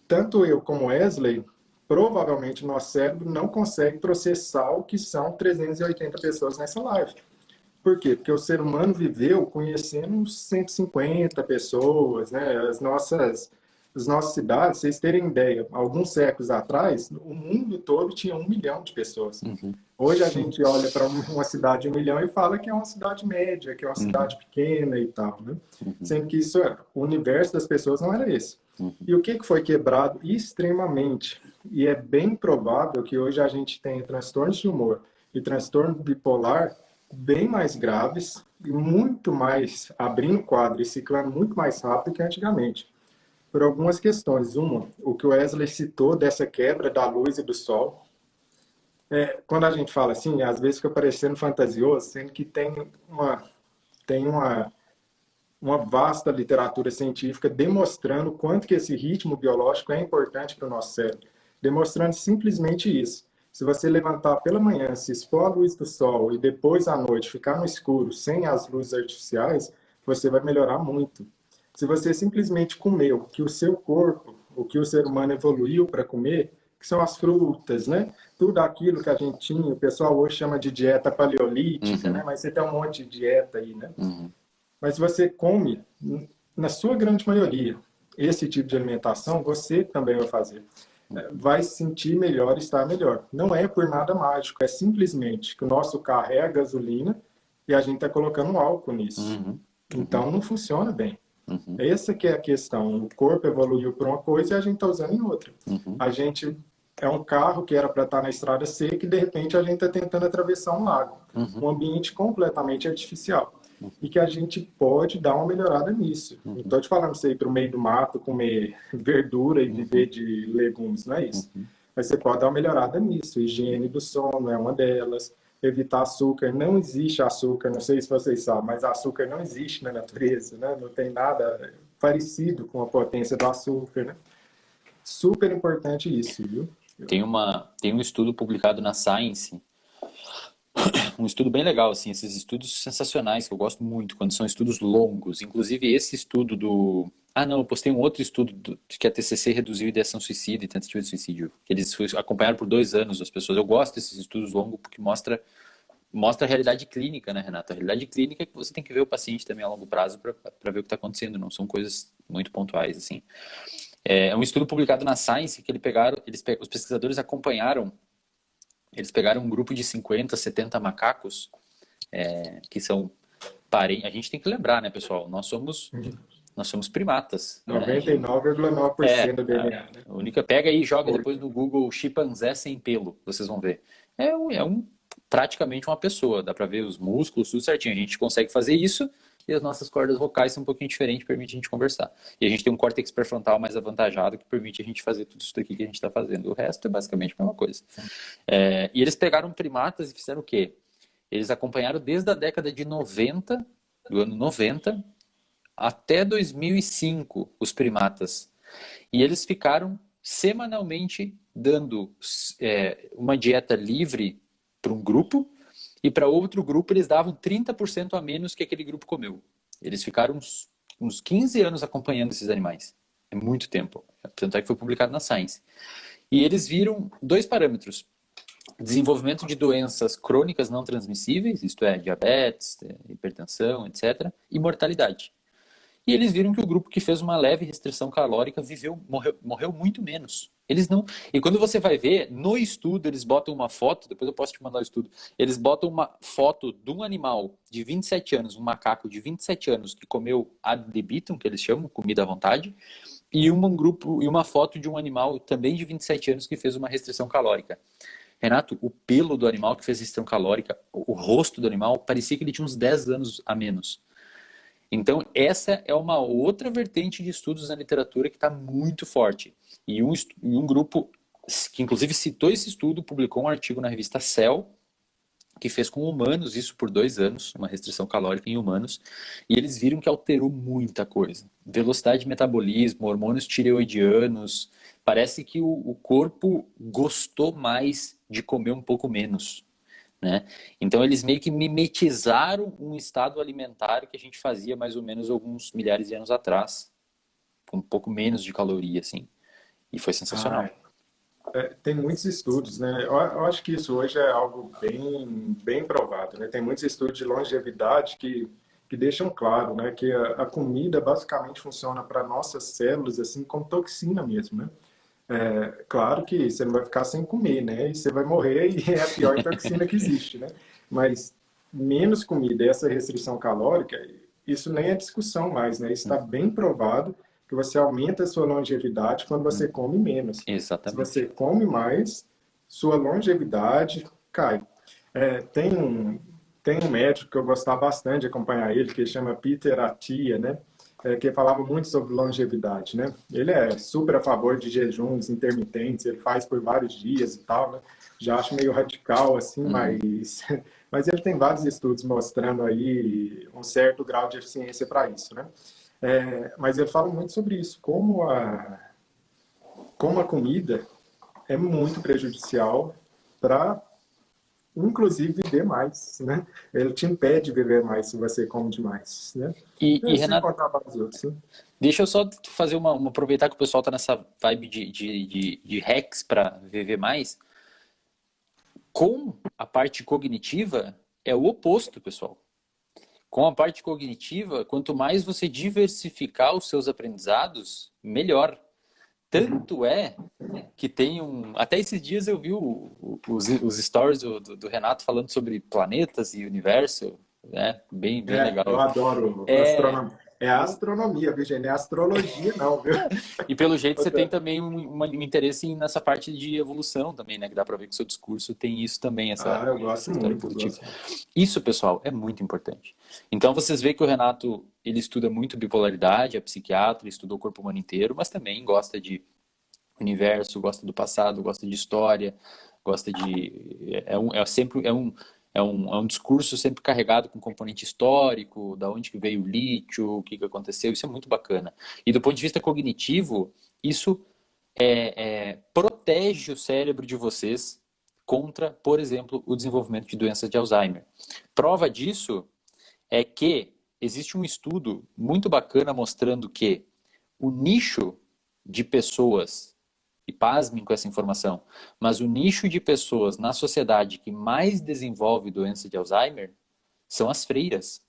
Tanto eu como Wesley, provavelmente nosso cérebro não consegue processar o que são 380 pessoas nessa live. Por quê? Porque o ser humano viveu conhecendo 150 pessoas, né? As nossas cidades, vocês terem ideia, alguns séculos atrás, o mundo todo tinha 1 milhão de pessoas. Hoje a gente olha para uma cidade de 1 milhão e fala que é uma cidade média, que é uma cidade pequena e tal, né? Sendo que o universo das pessoas não era esse. E o que foi quebrado extremamente? E é bem provável que hoje a gente tenha transtornos de humor e transtorno bipolar bem mais graves e muito mais abrindo quadro e ciclando muito mais rápido que antigamente. Por algumas questões. Uma, o que o Wesley citou dessa quebra da luz e do sol. Quando a gente fala assim, às vezes fica parecendo fantasioso, sendo que tem uma vasta literatura científica demonstrando quanto que esse ritmo biológico é importante para o nosso cérebro. Demonstrando simplesmente isso. Se você levantar pela manhã, se expor à luz do sol e depois à noite ficar no escuro, sem as luzes artificiais, você vai melhorar muito. Se você simplesmente comer o que o seu corpo, o que o ser humano evoluiu para comer, que são as frutas, né? Tudo aquilo que a gente tinha, o pessoal hoje chama de dieta paleolítica, né? Mas você tem um monte de dieta aí, né? Mas se você come, na sua grande maioria, esse tipo de alimentação, você também vai fazer. Vai se sentir melhor, estar melhor. Não é por nada mágico, é simplesmente que o nosso carro é a gasolina e a gente está colocando álcool nisso. Então não funciona bem. Essa que é a questão. O corpo evoluiu para uma coisa e a gente está usando em outra. A gente é um carro que era para estar na estrada seca e de repente a gente está tentando atravessar um lago. Um ambiente completamente artificial. E que a gente pode dar uma melhorada nisso. Não estou te falando você ir para o meio do mato, comer verdura e viver de legumes, não é isso. Mas você pode dar uma melhorada nisso. Higiene do sono é uma delas. Evitar açúcar. Não existe açúcar, não sei se vocês sabem, mas açúcar não existe na natureza, né? Não tem nada parecido com a potência do açúcar, né? Super importante isso, viu? Tem um estudo publicado na Science, um estudo bem legal, assim, esses estudos sensacionais, que eu gosto muito, quando são estudos longos. Inclusive, esse estudo do... eu postei um outro estudo que a TCC reduziu ideação suicida e tentativa de suicídio. Que eles acompanharam por 2 anos as pessoas. Eu gosto desses estudos longos porque mostra a realidade clínica, né, Renato? A realidade clínica é que você tem que ver o paciente também a longo prazo para ver o que está acontecendo. Não são coisas muito pontuais, assim. É um estudo publicado na Science que os pesquisadores acompanharam. Eles pegaram um grupo de 50, 70 macacos, que são parentes. A gente tem que lembrar, né, pessoal? Nós somos primatas. 99,9% do DNA. Né? A única, pega aí e joga depois no Google chimpanzé sem pelo, vocês vão ver. Praticamente uma pessoa, dá pra ver os músculos, tudo certinho. A gente consegue fazer isso e as nossas cordas vocais são um pouquinho diferentes, permite a gente conversar. E a gente tem um córtex pré-frontal mais avantajado que permite a gente fazer tudo isso daqui que a gente está fazendo. O resto é basicamente a mesma coisa. E eles pegaram primatas e fizeram o quê? Eles acompanharam desde a década de 90, do ano 90, até 2005, os primatas. E eles ficaram semanalmente dando uma dieta livre para um grupo e para outro grupo eles davam 30% a menos que aquele grupo comeu. Eles ficaram uns 15 anos acompanhando esses animais. É muito tempo. Tanto é que foi publicado na Science. E eles viram 2 parâmetros. Desenvolvimento de doenças crônicas não transmissíveis, isto é, diabetes, hipertensão, etc. E mortalidade. E eles viram que o grupo que fez uma leve restrição calórica morreu muito menos. Eles não. E quando você vai ver, no estudo, eles botam uma foto, depois eu posso te mandar o estudo, eles botam uma foto de um animal de 27 anos, um macaco de 27 anos, que comeu ad libitum, que eles chamam, comida à vontade, e uma foto de um animal também de 27 anos que fez uma restrição calórica. Renato, o pelo do animal que fez restrição calórica, o rosto do animal, parecia que ele tinha uns 10 anos a menos. Então, essa é uma outra vertente de estudos na literatura que está muito forte. E um grupo que, inclusive, citou esse estudo, publicou um artigo na revista Cell, que fez com humanos isso por 2 anos, uma restrição calórica em humanos, e eles viram que alterou muita coisa. Velocidade de metabolismo, hormônios tireoidianos, parece que o corpo gostou mais de comer um pouco menos. Né? Então eles meio que mimetizaram um estado alimentar que a gente fazia mais ou menos alguns milhares de anos atrás, com um pouco menos de caloria, assim. E foi sensacional. Tem muitos estudos, né? Eu acho que isso hoje é algo bem provado, né? Tem muitos estudos de longevidade que deixam claro, né, que a comida basicamente funciona para nossas células assim como toxina mesmo, né? Claro que você não vai ficar sem comer, né? E você vai morrer e é a pior toxina que existe, né? Mas menos comida e essa restrição calórica, isso nem é discussão mais, né? Isso está bem provado que você aumenta a sua longevidade quando você come menos. Se Exatamente. você come mais, sua longevidade cai. Tem um médico que eu gostava bastante de acompanhar ele, que chama Peter Attia, né? Que falava muito sobre longevidade, né? Ele é super a favor de jejuns intermitentes, ele faz por vários dias e tal, né? Já acho meio radical, assim, mas ele tem vários estudos mostrando aí um certo grau de eficiência para isso, né? Mas ele fala muito sobre isso, como a comida é muito prejudicial para, inclusive, viver mais, né? Ele te impede de viver mais se você come demais, né? Sem Renato, contar para os outros, né? deixa eu só fazer aproveitar que o pessoal está nessa vibe de hacks para viver mais. Com a parte cognitiva, é o oposto, pessoal. Com a parte cognitiva, quanto mais você diversificar os seus aprendizados, melhor. Tanto é que tem Até esses dias eu vi os stories do Renato falando sobre planetas e universo, né? Bem legal. Eu adoro astronomia. É astronomia, viu, gente? Não é astrologia, não, viu? E pelo jeito você tem também um interesse nessa parte de evolução também, né? Que dá para ver que o seu discurso tem isso também, eu gosto muito. Isso, pessoal, é muito importante. Então vocês veem que o Renato, ele estuda muito bipolaridade, é psiquiatra, estudou o corpo humano inteiro, mas também gosta de universo, gosta do passado, gosta de história, gosta de... É um discurso sempre carregado com componente histórico, da onde que veio o lítio, o que aconteceu, isso é muito bacana. E do ponto de vista cognitivo, isso protege o cérebro de vocês contra, por exemplo, o desenvolvimento de doenças de Alzheimer. Prova disso é que existe um estudo muito bacana mostrando que o nicho de pessoas, e pasmem com essa informação, mas o nicho de pessoas na sociedade que mais desenvolve doença de Alzheimer são as freiras.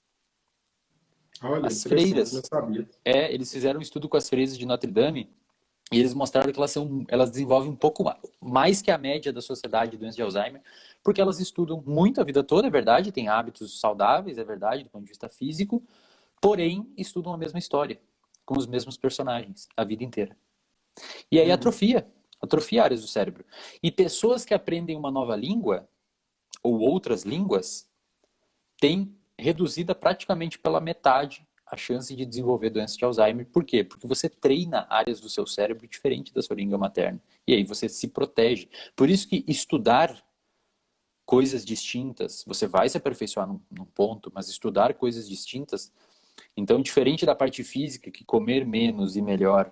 Olha, as freiras. Não sabia. Eles fizeram um estudo com as freiras de Notre Dame e eles mostraram que elas desenvolvem um pouco mais que a média da sociedade de doença de Alzheimer, porque elas estudam muito a vida toda, é verdade, têm hábitos saudáveis, é verdade, do ponto de vista físico, porém estudam a mesma história, com os mesmos personagens, a vida inteira. E aí atrofia áreas do cérebro. E pessoas que aprendem uma nova língua, ou outras línguas, têm reduzida praticamente pela metade a chance de desenvolver doença de Alzheimer. Por quê? Porque você treina áreas do seu cérebro diferente da sua língua materna. E aí você se protege. Por isso que estudar coisas distintas, você vai se aperfeiçoar num ponto, mas estudar coisas distintas, então, diferente da parte física, que comer menos e melhor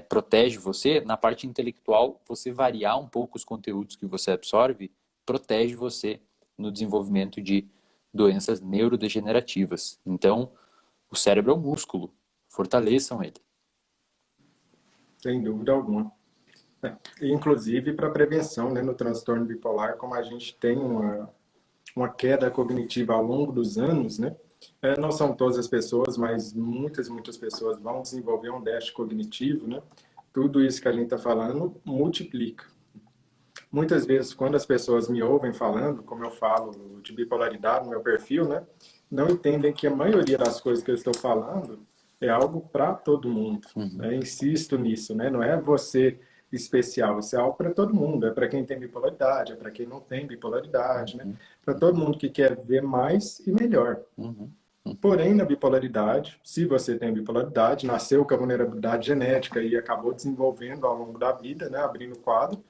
protege você, na parte intelectual, você variar um pouco os conteúdos que você absorve, protege você no desenvolvimento de doenças neurodegenerativas. Então, o cérebro é um músculo, fortaleçam ele. Sem dúvida alguma. Inclusive para prevenção, né, no transtorno bipolar, como a gente tem uma queda cognitiva ao longo dos anos, né? Não são todas as pessoas, mas muitas pessoas vão desenvolver um déficit cognitivo, né? Tudo isso que a gente está falando multiplica. Muitas vezes, quando as pessoas me ouvem falando, como eu falo de bipolaridade no meu perfil, né? Não entendem que a maioria das coisas que eu estou falando é algo para todo mundo. Né? Insisto nisso, né? Não é você especial, isso é algo para todo mundo. É para quem tem bipolaridade, é para quem não tem bipolaridade, né? Para todo mundo que quer ver mais e melhor. Porém, na bipolaridade, se você tem bipolaridade, nasceu com a vulnerabilidade genética e acabou desenvolvendo ao longo da vida, né? Abrindo o quadro,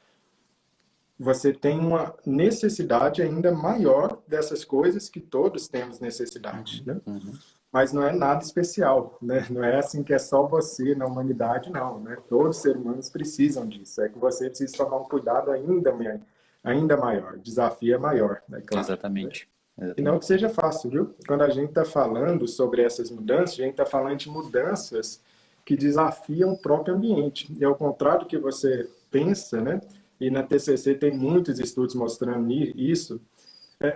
você tem uma necessidade ainda maior dessas coisas que todos temos necessidade, né? Mas não é nada especial, né? Não é assim que é só você na humanidade, não, né? Todos os seres humanos precisam disso. É que você precisa tomar um cuidado ainda maior. O desafio é maior, né? Claro. Exatamente. E não que seja fácil, viu? Quando a gente está falando sobre essas mudanças, a gente está falando de mudanças que desafiam o próprio ambiente. E ao contrário do que você pensa, né? E na TCC tem muitos estudos mostrando isso,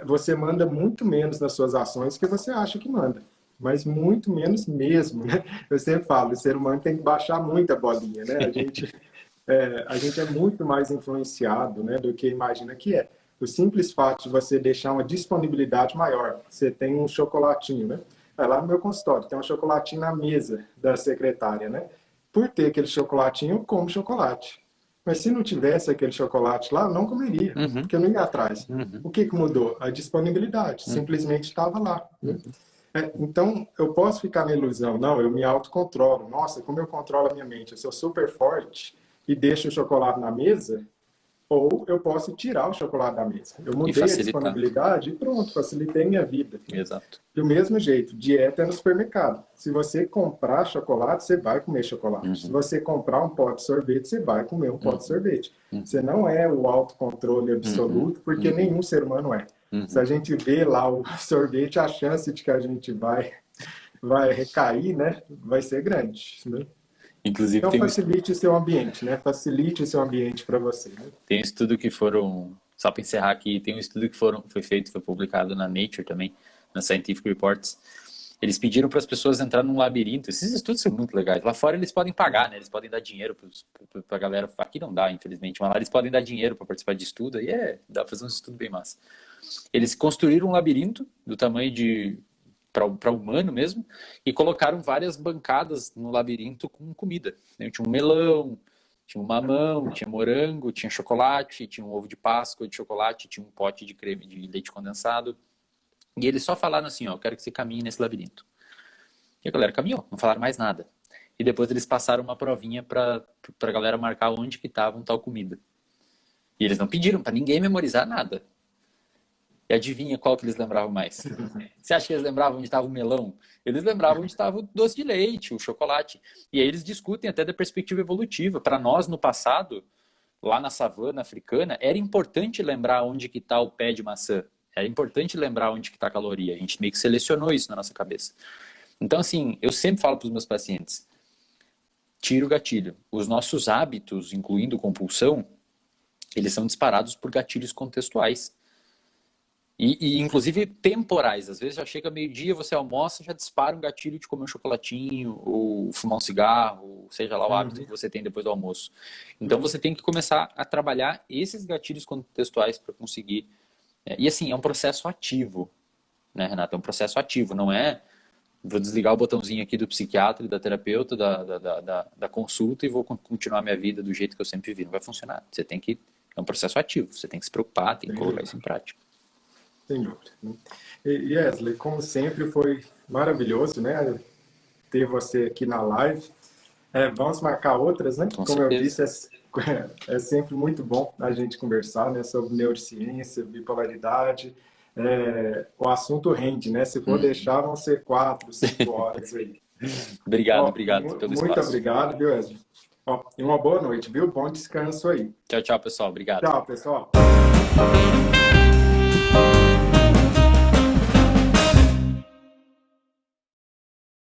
você manda muito menos nas suas ações que você acha que manda. Mas muito menos mesmo, né? Eu sempre falo, o ser humano tem que baixar muito a bolinha, né? A gente é muito mais influenciado, né, do que imagina que é. O simples fato de você deixar uma disponibilidade maior. Você tem um chocolatinho, né? Vai lá no meu consultório, tem um chocolatinho na mesa da secretária, né? Por ter aquele chocolatinho, eu como chocolate. Mas se não tivesse aquele chocolate lá, eu não comeria, porque eu não ia atrás. O que mudou? A disponibilidade. Simplesmente estava lá. Né? Então, eu posso ficar na ilusão. Não, eu me autocontrolo. Nossa, como eu controlo a minha mente? Eu sou super forte e deixo o chocolate na mesa, ou eu posso tirar o chocolate da mesa. Eu mudei a disponibilidade e pronto, facilitei minha vida. Exato. Do mesmo jeito, dieta é no supermercado. Se você comprar chocolate, você vai comer chocolate. Se você comprar um pote de sorvete, você vai comer um pote de sorvete. Você não é o autocontrole absoluto, porque nenhum ser humano é. Se a gente vê lá o sorvete, a chance de que a gente vai recair, né, vai ser grande, né? Inclusive, então facilite o seu ambiente, né? Facilite o seu ambiente para você. Né? Tem um estudo que só para encerrar aqui, tem um estudo que foi publicado na Nature também, na Scientific Reports. Eles pediram para as pessoas entrar num labirinto. Esses estudos são muito legais. Lá fora eles podem pagar, né? Eles podem dar dinheiro para a galera. Aqui não dá, infelizmente, mas lá eles podem dar dinheiro para participar de estudo. Aí dá para fazer um estudo bem massa. Eles construíram um labirinto do tamanho de para humano mesmo, e colocaram várias bancadas no labirinto com comida. Tinha um melão, tinha um mamão, tinha morango, tinha chocolate, tinha um ovo de Páscoa de chocolate, tinha um pote de creme de leite condensado. E eles só falaram assim, ó, eu quero que você caminhe nesse labirinto. E a galera caminhou, não falaram mais nada. E depois eles passaram uma provinha para a galera marcar onde que estava tal comida. E eles não pediram para ninguém memorizar nada. E adivinha qual que eles lembravam mais? Você acha que eles lembravam onde estava o melão? Eles lembravam onde estava o doce de leite, o chocolate. E aí eles discutem até da perspectiva evolutiva. Para nós, no passado, lá na savana africana, era importante lembrar onde que está o pé de maçã. Era importante lembrar onde que está a caloria. A gente meio que selecionou isso na nossa cabeça. Então, assim, eu sempre falo para os meus pacientes, tira o gatilho. Os nossos hábitos, incluindo compulsão, eles são disparados por gatilhos contextuais. E inclusive temporais. Às vezes já chega meio-dia, você almoça, já dispara um gatilho de comer um chocolatinho, ou fumar um cigarro, seja lá o hábito que você tem depois do almoço. Então você tem que começar a trabalhar esses gatilhos contextuais para conseguir. E assim, é um processo ativo, né, Renato? É um processo ativo, não é vou desligar o botãozinho aqui do psiquiatra e da terapeuta, da consulta e vou continuar minha vida do jeito que eu sempre vi. Não vai funcionar. Você tem que. É um processo ativo, você tem que se preocupar, tem que colocar isso em prática. Sem dúvida. E Wesley, como sempre, foi maravilhoso, né, ter você aqui na live. Vamos marcar outras, né? Como eu disse, é sempre muito bom a gente conversar, né, sobre neurociência, bipolaridade. O assunto rende, né? Se for deixar, vão ser 4, 5 horas aí. Obrigado, Ó, obrigado pelo muito espaço. obrigado, viu, Wesley? Ó, e uma boa noite, viu? Bom descanso aí. Tchau, tchau, pessoal. Obrigado. Tchau, pessoal.